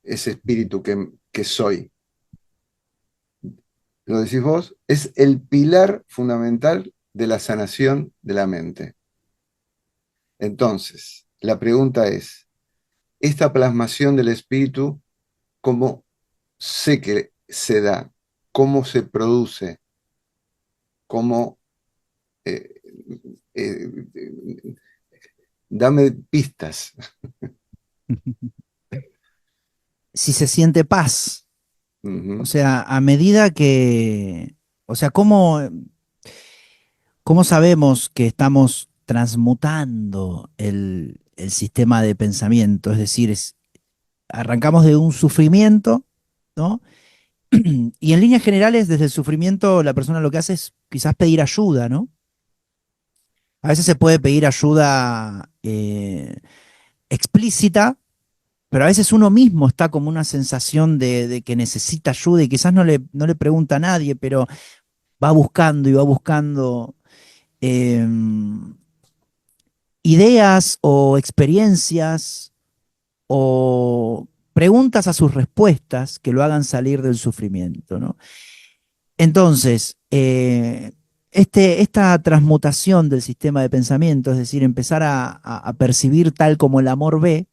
ese espíritu que soy, lo decís vos, es el pilar fundamental de la sanación de la mente. Entonces, la pregunta es, ¿esta plasmación del espíritu, cómo sé que se da? ¿Cómo se produce? ¿Cómo... eh, eh, dame pistas. Si se siente paz, o Ujú. sea, a medida que, o sea, ¿cómo sabemos que estamos transmutando el sistema de pensamiento? Es decir, arrancamos de un sufrimiento, ¿no? Y en líneas generales, desde el sufrimiento, la persona lo que hace es quizás pedir ayuda, ¿no? A veces se puede pedir ayuda explícita, pero a veces uno mismo está como una sensación de que necesita ayuda y quizás no le pregunta a nadie, pero va buscando y va buscando eh, ideas o experiencias o preguntas a sus respuestas que lo hagan salir del sufrimiento, ¿no? Entonces, esta transmutación del sistema de pensamiento, es decir, empezar a percibir tal como el amor ve,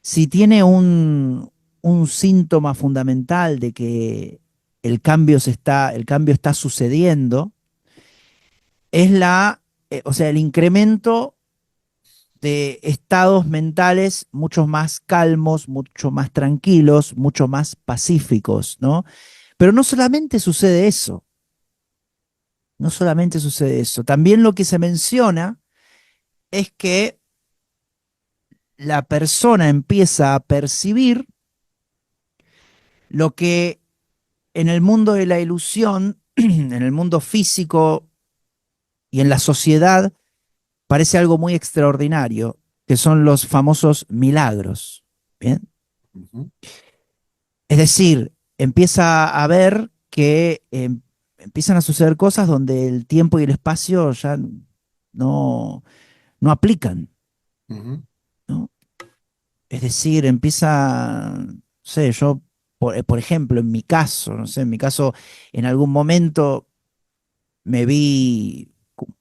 si tiene un síntoma fundamental de que el cambio está sucediendo, es o sea, el incremento de estados mentales mucho más calmos, mucho más tranquilos, mucho más pacíficos, ¿no? Pero no solamente sucede eso. no solamente sucede eso, también lo que se menciona es que la persona empieza a percibir lo que en el mundo de la ilusión, en el mundo físico y en la sociedad parece algo muy extraordinario, que son los famosos milagros. ¿Bien? Ujú, Es decir, empieza a ver que empiezan a suceder cosas donde el tiempo y el espacio ya no, no aplican, ujú, ¿no? Es decir, empieza, no sé, yo, por ejemplo, en mi caso, no sé, en mi caso, en algún momento me vi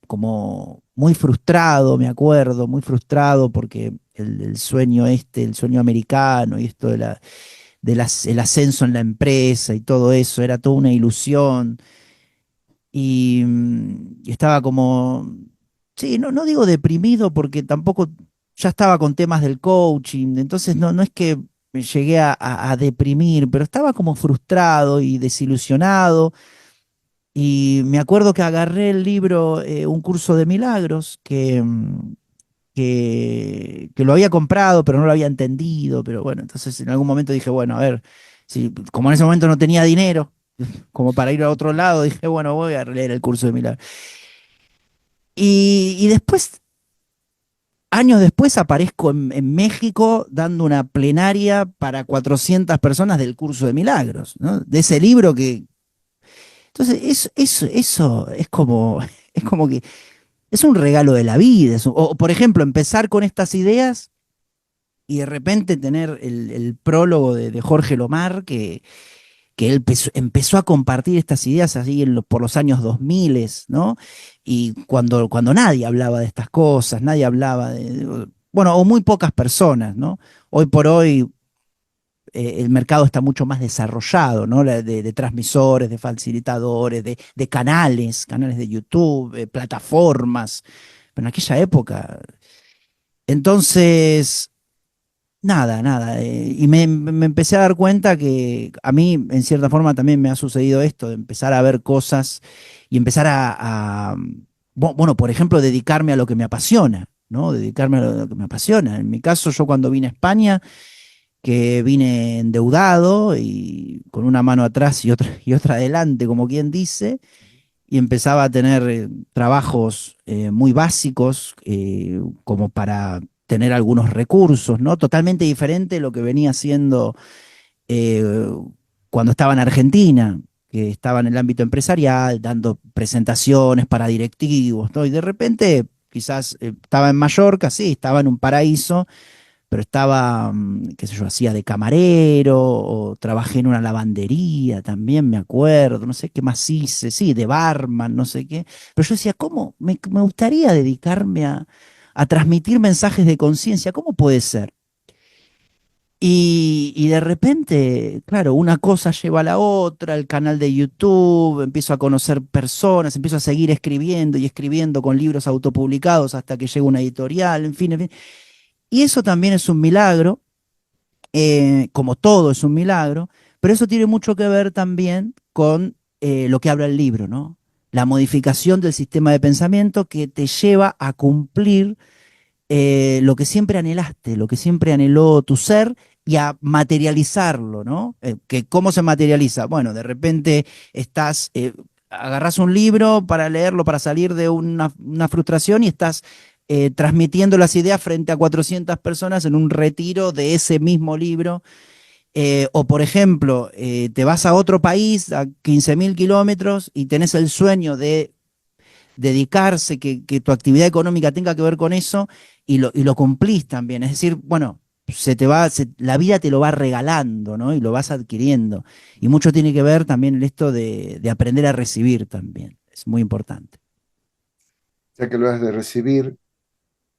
como muy frustrado, me acuerdo, muy frustrado porque el sueño el sueño americano y esto el ascenso en la empresa y todo eso, era toda una ilusión. Y estaba como, sí, no digo deprimido porque tampoco ya estaba con temas del coaching, entonces no es que me llegué a deprimir, pero estaba como frustrado y desilusionado. Y me acuerdo que agarré el libro Un curso de milagros, que lo había comprado, pero no lo había entendido. Pero bueno, entonces en algún momento dije, bueno, a ver, si, como en ese momento no tenía dinero, como para ir a otro lado, dije, bueno, voy a leer el curso de milagros. Y después, años después, aparezco en México dando una plenaria para 400 personas del curso de milagros, ¿no? De ese libro que... Entonces, eso es como, es como que es un regalo de la vida. O, por ejemplo, empezar con estas ideas y de repente tener el prólogo de Jorge Lomar, que él empezó a compartir estas ideas así por los años 2000, ¿no? Y cuando nadie hablaba de estas cosas, nadie hablaba bueno, o muy pocas personas, ¿no? Hoy por hoy el mercado está mucho más desarrollado, ¿no? De transmisores, de facilitadores, de canales de YouTube, plataformas. Pero en aquella época. Entonces, nada. Y me empecé a dar cuenta que a mí, en cierta forma, también me ha sucedido esto, de empezar a ver cosas y empezar bueno, por ejemplo, dedicarme a lo que me apasiona, ¿no? Dedicarme a lo que me apasiona. En mi caso, yo cuando vine a España, que vine endeudado y con una mano atrás y otra adelante, como quien dice, y empezaba a tener trabajos muy básicos como para tener algunos recursos, ¿no? Totalmente diferente de lo que venía haciendo eh, cuando estaba en Argentina, que estaba en el ámbito empresarial, dando presentaciones para directivos, ¿no? Y de repente quizás estaba en Mallorca, sí, estaba en un paraíso, pero estaba, qué sé yo, hacía de camarero o trabajé en una lavandería también, me acuerdo, no sé qué más hice, sí, de barman, no sé qué. Pero yo decía, ¿cómo? Me gustaría dedicarme a transmitir mensajes de conciencia, ¿cómo puede ser? Y de repente, claro, una cosa lleva a la otra, el canal de YouTube, empiezo a conocer personas, empiezo a seguir escribiendo y escribiendo con libros autopublicados hasta que llega una editorial, en fin, en fin. Y eso también es un milagro, como todo es un milagro, pero eso tiene mucho que ver también con lo que habla el libro, ¿no? La modificación del sistema de pensamiento que te lleva a cumplir lo que siempre anhelaste, lo que siempre anheló tu ser y a materializarlo, ¿no? ¿Cómo se materializa? Bueno, de repente agarrás un libro para leerlo, para salir de una frustración y estás transmitiendo las ideas frente a 400 personas en un retiro de ese mismo libro. O por ejemplo, te vas a otro país a 15.000 kilómetros y tenés el sueño de dedicarse, que tu actividad económica tenga que ver con eso y lo cumplís también. Es decir, bueno, la vida te lo va regalando, ¿no? Y lo vas adquiriendo. Y mucho tiene que ver también en esto de aprender a recibir también. Es muy importante. Ya que hablas de recibir,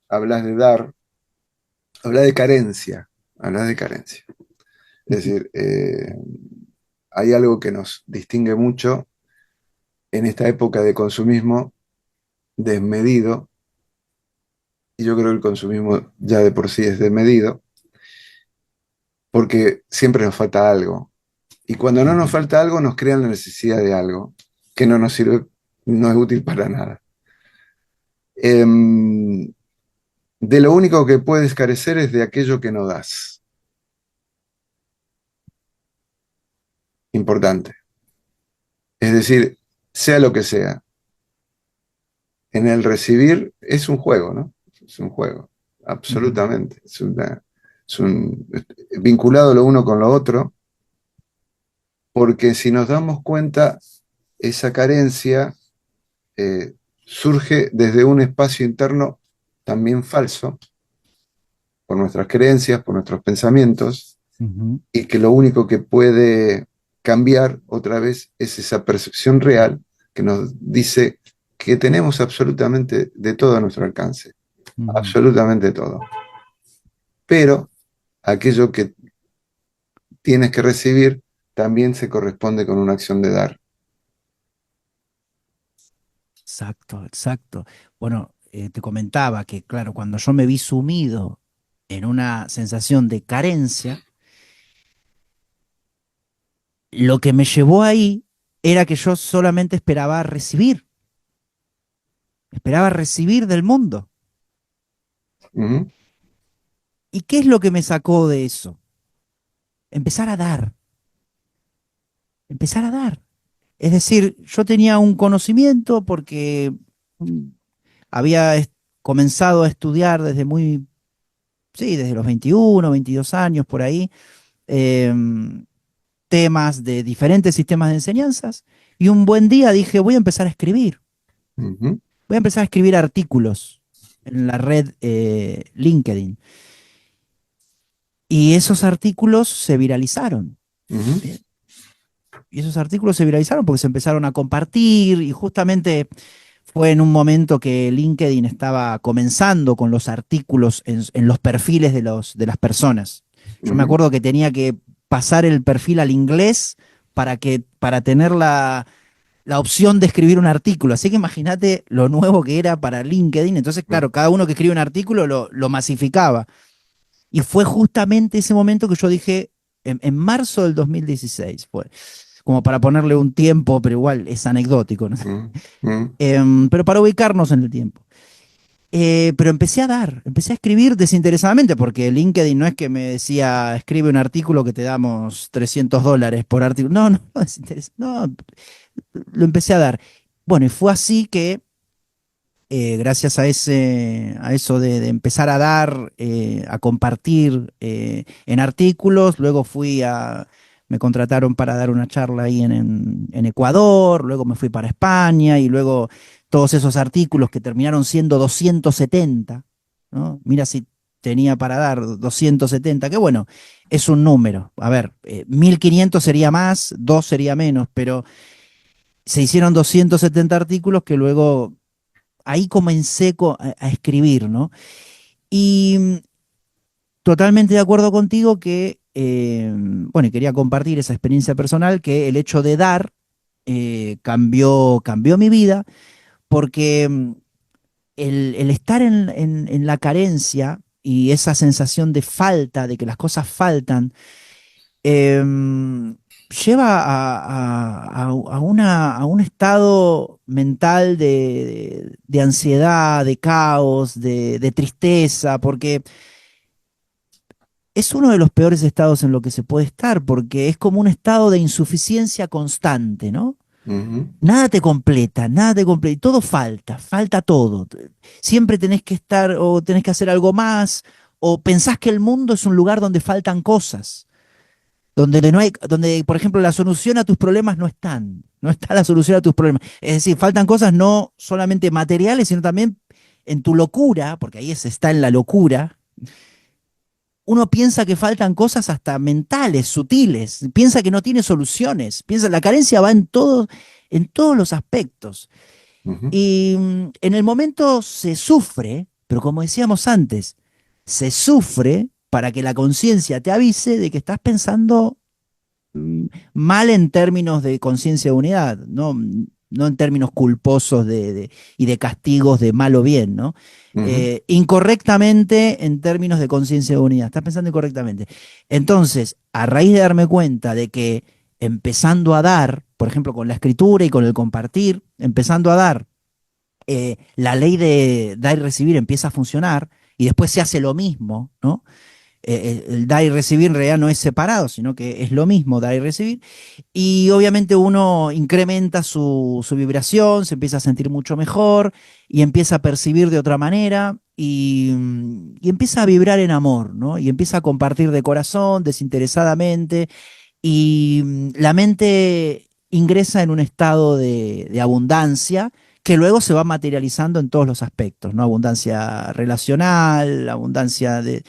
hablas de dar, hablas de carencia, hablas de carencia. Es decir, hay algo que nos distingue mucho en esta época de consumismo desmedido, y yo creo que el consumismo ya de por sí es desmedido, porque siempre nos falta algo. Y cuando no nos Ujú. falta algo, nos crean la necesidad de algo que no nos sirve no es útil para nada. Em, de lo único que puedes carecer es de aquello que no das. Importante. Es decir, sea lo que sea, en el recibir es un juego, ¿no? Es un juego, Ujú. absolutamente. Vinculado lo uno con lo otro, porque si nos damos cuenta, esa carencia eh, surge desde un espacio interno también falso, por nuestras creencias, por nuestros pensamientos, Ujú. y que lo único que puede cambiar otra vez es esa percepción real que nos dice que tenemos absolutamente de todo a nuestro alcance, Ujú. absolutamente todo. Pero aquello que tienes que recibir también se corresponde con una acción de dar. Exacto, exacto. Bueno, te comentaba que, claro, cuando yo me vi sumido en una sensación de carencia, lo que me llevó ahí era que yo solamente esperaba recibir del mundo. Ujú, ¿Y qué es lo que me sacó de eso? Empezar a dar, empezar a dar. Es decir, yo tenía un conocimiento porque mm, había comenzado a estudiar desde muy, sí, desde los 21, 22 años por ahí, em, temas de diferentes sistemas de enseñanzas, y un buen día dije, voy a empezar a escribir, ujú, voy a empezar a escribir artículos en la red LinkedIn. Y esos artículos se viralizaron. ujú, Bien. Y esos artículos se viralizaron porque se empezaron a compartir y justamente fue en un momento que LinkedIn estaba comenzando con los artículos en los perfiles de las personas. Yo me ujú. acuerdo que tenía que pasar el perfil al inglés para tener la opción de escribir un artículo. Así que imagínate lo nuevo que era para LinkedIn. Entonces, claro, cada uno que escribe un artículo lo masificaba. Y fue justamente ese momento que yo dije, en marzo del 2016 fue, como para ponerle un tiempo, pero igual es anecdótico, ¿no? Mm, mm, Pero para ubicarnos en el tiempo. Pero empecé a escribir desinteresadamente, porque LinkedIn no es que me decía, escribe un artículo que te damos $300 por artículo. No, no, no, lo empecé a dar. Bueno, y fue así que, gracias a eso de empezar a dar, a compartir en artículos, luego me contrataron para dar una charla ahí en Ecuador, luego me fui para España y luego todos esos artículos que terminaron siendo 270, ¿no? Mira si tenía para dar 270, que bueno, es un número. A ver, 1500 sería más, 2 sería menos, pero se hicieron 270 artículos que luego ahí comencé a escribir, ¿no? Y totalmente de acuerdo contigo que, bueno, y quería compartir esa experiencia personal, que el hecho de dar cambió mi vida, porque el estar en la carencia y esa sensación de falta, de que las cosas faltan, lleva a un estado mental de ansiedad, de caos, de tristeza, porque es uno de los peores estados en lo que se puede estar, porque es como un estado de insuficiencia constante, ¿no? ujú, Nada te completa, y todo falta, falta todo. Siempre tenés que estar o tenés que hacer algo más, o pensás que el mundo es un lugar donde faltan cosas, donde no hay, donde, por ejemplo, la solución a tus problemas no está la solución a tus problemas. Es decir, faltan cosas no solamente materiales, sino también en tu locura, porque ahí está en la locura. Uno piensa que faltan cosas hasta mentales, sutiles, piensa que no tiene soluciones, piensa la carencia va en todos los aspectos. ujú, Y en el momento se sufre, pero como decíamos antes, se sufre para que la conciencia te avise de que estás pensando mm, mal en términos de conciencia de unidad, ¿no? No en términos culposos y de castigos de mal o bien, ¿no? ujú, Incorrectamente en términos de conciencia de unidad, estás pensando incorrectamente. Entonces, a raíz de darme cuenta de que empezando a dar, por ejemplo, con la escritura y con el compartir, empezando a dar, la ley de dar y recibir empieza a funcionar y después se hace lo mismo, ¿no? El dar y recibir en realidad no es separado, sino que es lo mismo dar y recibir. Y obviamente uno incrementa su vibración, se empieza a sentir mucho mejor y empieza a percibir de otra manera y empieza a vibrar en amor, ¿no? Y empieza a compartir de corazón, desinteresadamente y la mente ingresa en un estado de abundancia que luego se va materializando en todos los aspectos, ¿no? Abundancia relacional, abundancia de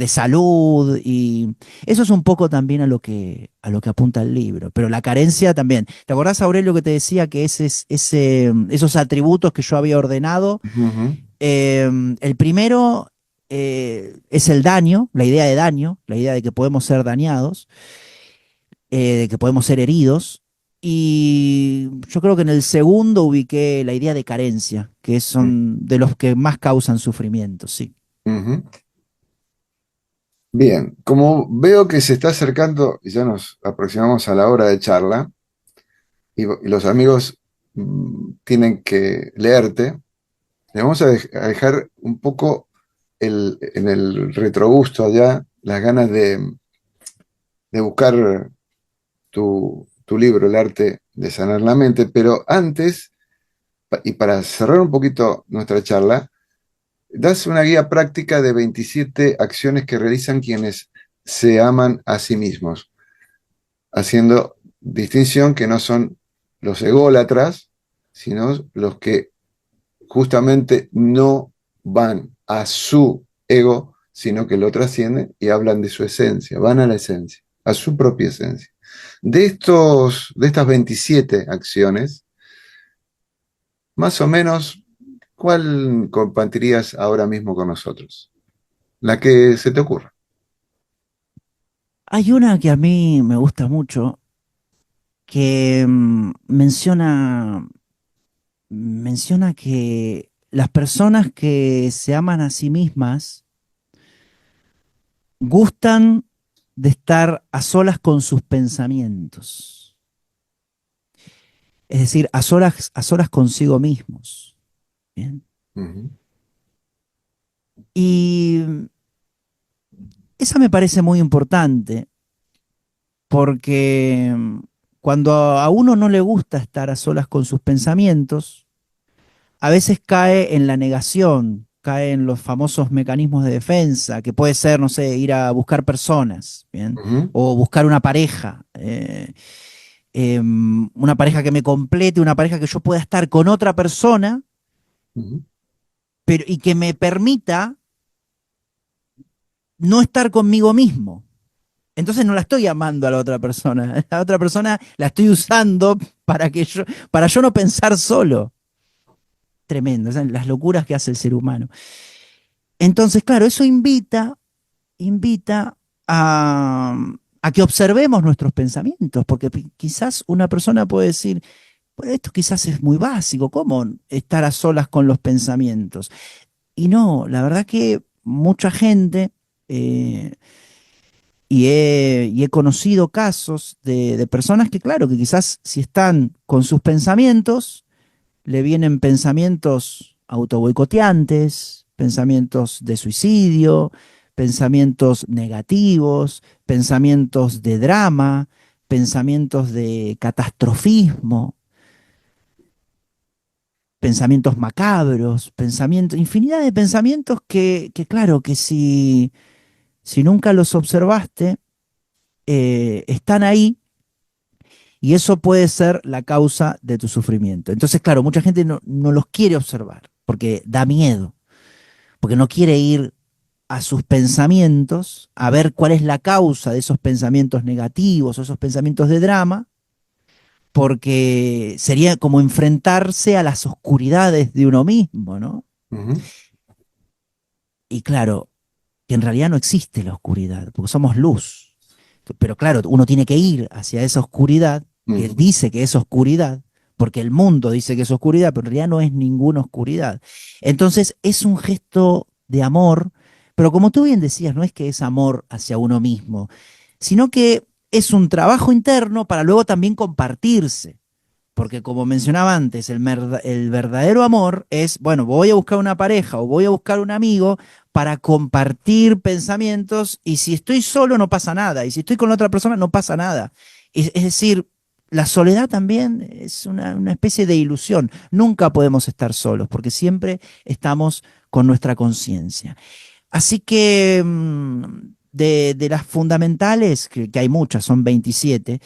salud, y eso es un poco también a lo que apunta el libro. Pero la carencia también. ¿Te acordás, Aurelio, que te decía que esos atributos que yo había ordenado? Ujú. El primero es el daño, la idea de daño, la idea de que podemos ser dañados, de que podemos ser heridos. Y yo creo que en el segundo ubiqué la idea de carencia, que son de los que más causan sufrimiento, sí. Ujú. Bien, como veo que se está acercando y ya nos aproximamos a la hora de charla y los amigos tienen que leerte, le vamos a dejar un poco en el retrogusto allá las ganas de buscar tu libro, El arte de sanar la mente, pero antes, y para cerrar un poquito nuestra charla, das una guía práctica de 27 acciones que realizan quienes se aman a sí mismos, haciendo distinción que no son los ególatras, sino los que justamente no van a su ego, sino que lo trascienden y hablan de su esencia, van a la esencia, a su propia esencia. De estas 27 acciones, más o menos, ¿cuál compartirías ahora mismo con nosotros? La que se te ocurra. Hay una que a mí me gusta mucho, que menciona que las personas que se aman a sí mismas gustan de estar a solas con sus pensamientos, es decir, a solas consigo mismos. ¿Bien? Ujú, Y esa me parece muy importante porque cuando a uno no le gusta estar a solas con sus pensamientos, a veces cae en la negación, cae en los famosos mecanismos de defensa, que puede ser, no sé, ir a buscar personas, ¿bien? ujú, O buscar una pareja, una pareja que me complete, una pareja que yo pueda estar con otra persona, ujú, pero y que me permita no estar conmigo mismo. Entonces no la estoy amando a la otra persona. La otra persona la estoy usando para yo no pensar solo. Tremendo, ¿saben? Las locuras que hace el ser humano. Entonces, claro, eso invita a que observemos nuestros pensamientos, porque quizás una persona puede decir, bueno, esto quizás es muy básico, ¿cómo estar a solas con los pensamientos? Y no, la verdad que mucha gente, eh, y he conocido casos de personas que, claro, que quizás si están con sus pensamientos, le vienen pensamientos autoboicoteantes, pensamientos de suicidio, pensamientos negativos, pensamientos de drama, pensamientos de catastrofismo, pensamientos macabros, pensamientos, infinidad de pensamientos que claro, que si nunca los observaste, están ahí y eso puede ser la causa de tu sufrimiento. Entonces, claro, mucha gente no los quiere observar porque da miedo, porque no quiere ir a sus pensamientos, a ver cuál es la causa de esos pensamientos negativos o esos pensamientos de drama, porque sería como enfrentarse a las oscuridades de uno mismo, ¿no? ujú, Y claro, que en realidad no existe la oscuridad, porque somos luz. Pero claro, uno tiene que ir hacia esa oscuridad, que ujú, dice que es oscuridad, porque el mundo dice que es oscuridad, pero en realidad no es ninguna oscuridad. Entonces es un gesto de amor, pero como tú bien decías, no es que es amor hacia uno mismo, sino que es un trabajo interno para luego también compartirse. Porque como mencionaba antes, el verdadero amor es, bueno, voy a buscar una pareja o voy a buscar un amigo para compartir pensamientos y si estoy solo no pasa nada y si estoy con otra persona no pasa nada. Es decir, la soledad también es una especie de ilusión. Nunca podemos estar solos porque siempre estamos con nuestra conciencia. Así que de las fundamentales, que hay muchas, son 27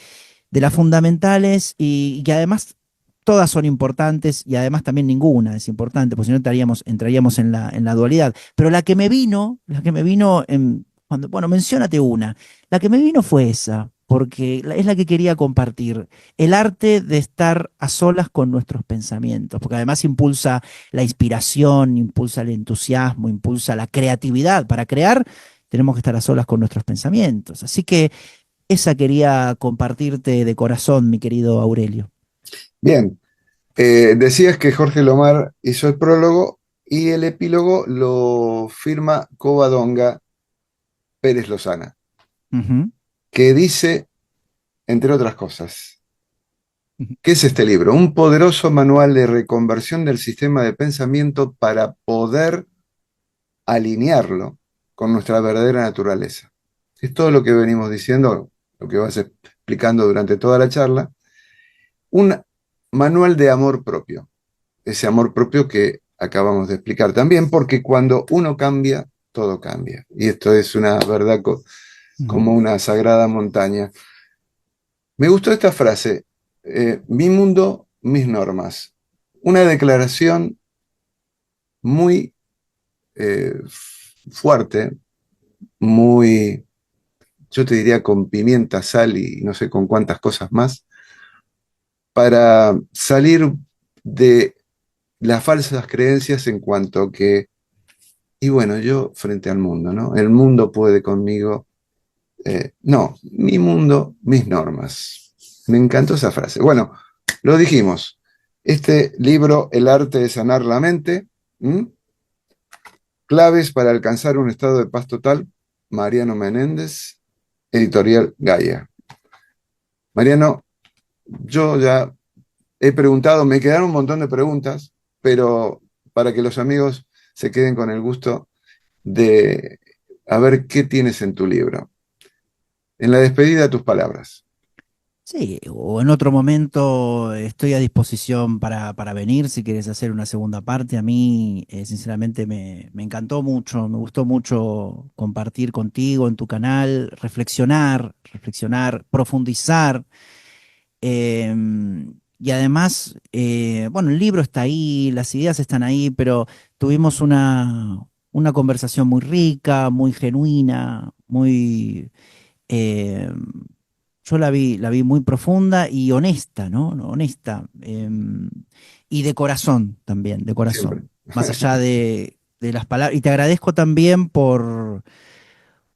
de las fundamentales y que además todas son importantes y además también ninguna es importante, porque si no entraríamos en la dualidad. Pero la que me vino cuando, bueno, menciónate una. La que me vino fue esa, porque es la que quería compartir. El arte de estar a solas con nuestros pensamientos, porque además impulsa la inspiración, impulsa el entusiasmo, impulsa la creatividad. Para crear tenemos que estar a solas con nuestros pensamientos. Así que esa quería compartirte de corazón, mi querido Aurelio. Bien, decías que Jorge Lomar hizo el prólogo y el epílogo lo firma Covadonga Pérez Lozana, Ujú, que dice, entre otras cosas, ujú. ¿qué es este libro? Un poderoso manual de reconversión del sistema de pensamiento para poder alinearlo con nuestra verdadera naturaleza. Es todo lo que venimos diciendo, lo que vas explicando durante toda la charla. Un manual de amor propio, ese amor propio que acabamos de explicar también, porque cuando uno cambia, todo cambia. Y esto es una verdad Ujú. como una sagrada montaña. Me gustó esta frase, mi mundo, mis normas. Una declaración muy fuerte, muy, yo te diría con pimienta, sal y no sé con cuántas cosas más, para salir de las falsas creencias en cuanto a que, y bueno, yo frente al mundo, ¿no? El mundo puede conmigo. No, mi mundo, mis normas. Me encantó esa frase. Bueno, lo dijimos. Este libro, El arte de sanar la mente, ¿m? Claves para alcanzar un estado de paz total, Mariano Menéndez, editorial Gaia. Mariano, yo ya he preguntado, me quedaron un montón de preguntas, pero para que los amigos se queden con el gusto de a ver qué tienes en tu libro. En la despedida, tus palabras. Sí, o en otro momento estoy a disposición para venir si quieres hacer una segunda parte. A mí, sinceramente, me encantó mucho, me gustó mucho compartir contigo en tu canal, reflexionar, profundizar. Y además, bueno, el libro está ahí, las ideas están ahí, pero tuvimos una conversación muy rica, muy genuina, muy... eh, yo la vi muy profunda y honesta, ¿no? ¿No? Honesta. Y de corazón también, de Siempre. corazón. Más allá de las palabras. Y te agradezco también por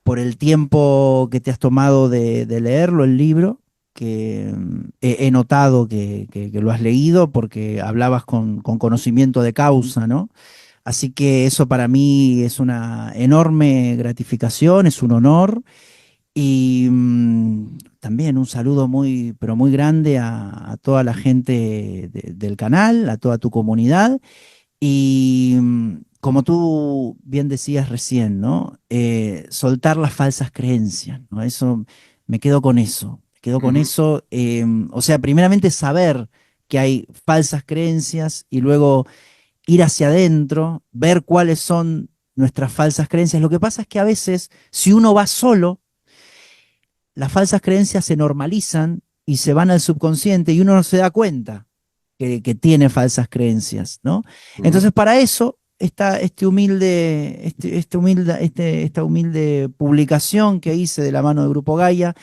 el tiempo que te has tomado de leerlo, el libro, que he notado que lo has leído porque hablabas con conocimiento de causa, ¿no? Así que eso para mí es una enorme gratificación, es un honor y también un saludo muy, pero muy grande a toda la gente del canal, a toda tu comunidad. Y como tú bien decías recién, ¿no? Soltar las falsas creencias, ¿no? Eso, me quedo con eso, me quedo con Ujú. eso. O sea, primeramente saber que hay falsas creencias y luego ir hacia adentro, ver cuáles son nuestras falsas creencias. Lo que pasa es que a veces, si uno va solo, las falsas creencias se normalizan y se van al subconsciente y uno no se da cuenta que tiene falsas creencias, ¿no? Ujú. Entonces, para eso está esta humilde publicación que hice de la mano del Grupo Gaia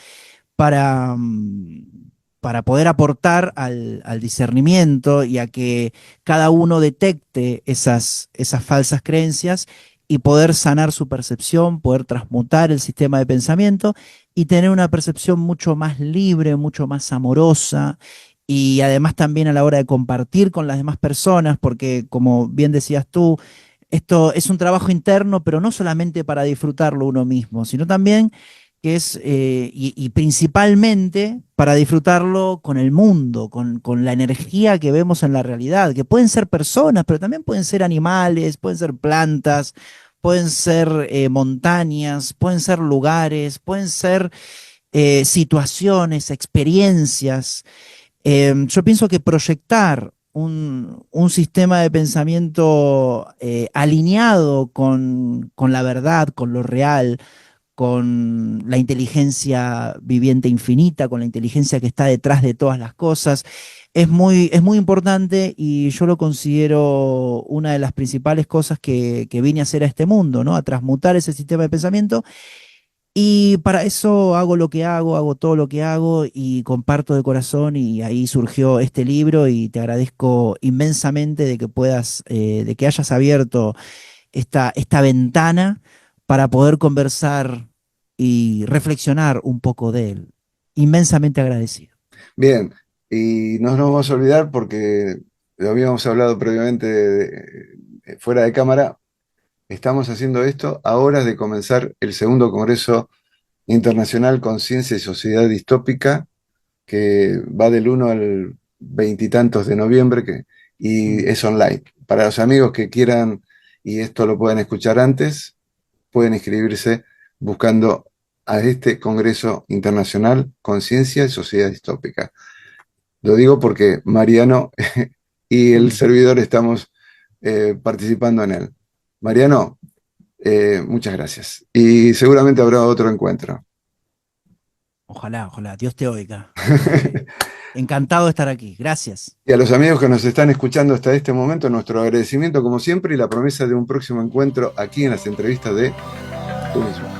para, para poder aportar al discernimiento y a que cada uno detecte esas falsas creencias y poder sanar su percepción, poder transmutar el sistema de pensamiento y tener una percepción mucho más libre, mucho más amorosa y además también a la hora de compartir con las demás personas, porque como bien decías tú, esto es un trabajo interno, pero no solamente para disfrutarlo uno mismo, sino también que es, y principalmente para disfrutarlo con el mundo, con la energía que vemos en la realidad, que pueden ser personas, pero también pueden ser animales, pueden ser plantas, pueden ser montañas, pueden ser lugares, pueden ser situaciones, experiencias. Yo pienso que proyectar un sistema de pensamiento alineado con la verdad, con lo real, con la inteligencia viviente infinita, con la inteligencia que está detrás de todas las cosas, es muy importante y yo lo considero una de las principales cosas que vine a hacer a este mundo, ¿no? A transmutar ese sistema de pensamiento y para eso hago lo que hago todo lo que hago y comparto de corazón y ahí surgió este libro y te agradezco inmensamente de que puedas, de que hayas abierto esta ventana para poder conversar y reflexionar un poco de él. Inmensamente agradecido. Bien, y no nos vamos a olvidar porque lo habíamos hablado previamente fuera de cámara. Estamos haciendo esto a horas de comenzar el segundo Congreso Internacional Conciencia y Sociedad Distópica, que va del 1 al veintitantos de noviembre y Mm. es online. Para los amigos que quieran, y esto lo pueden escuchar antes, pueden inscribirse buscando a este Congreso Internacional Conciencia y Sociedad Distópica. Lo digo porque Mariano y el Mm. servidor estamos participando en él. Mariano, muchas gracias. Y seguramente habrá otro encuentro. Ojalá, ojalá, Dios te oiga. Encantado de estar aquí. Gracias. Y a los amigos que nos están escuchando hasta este momento, nuestro agradecimiento como siempre y la promesa de un próximo encuentro aquí en las entrevistas de Tú mismo.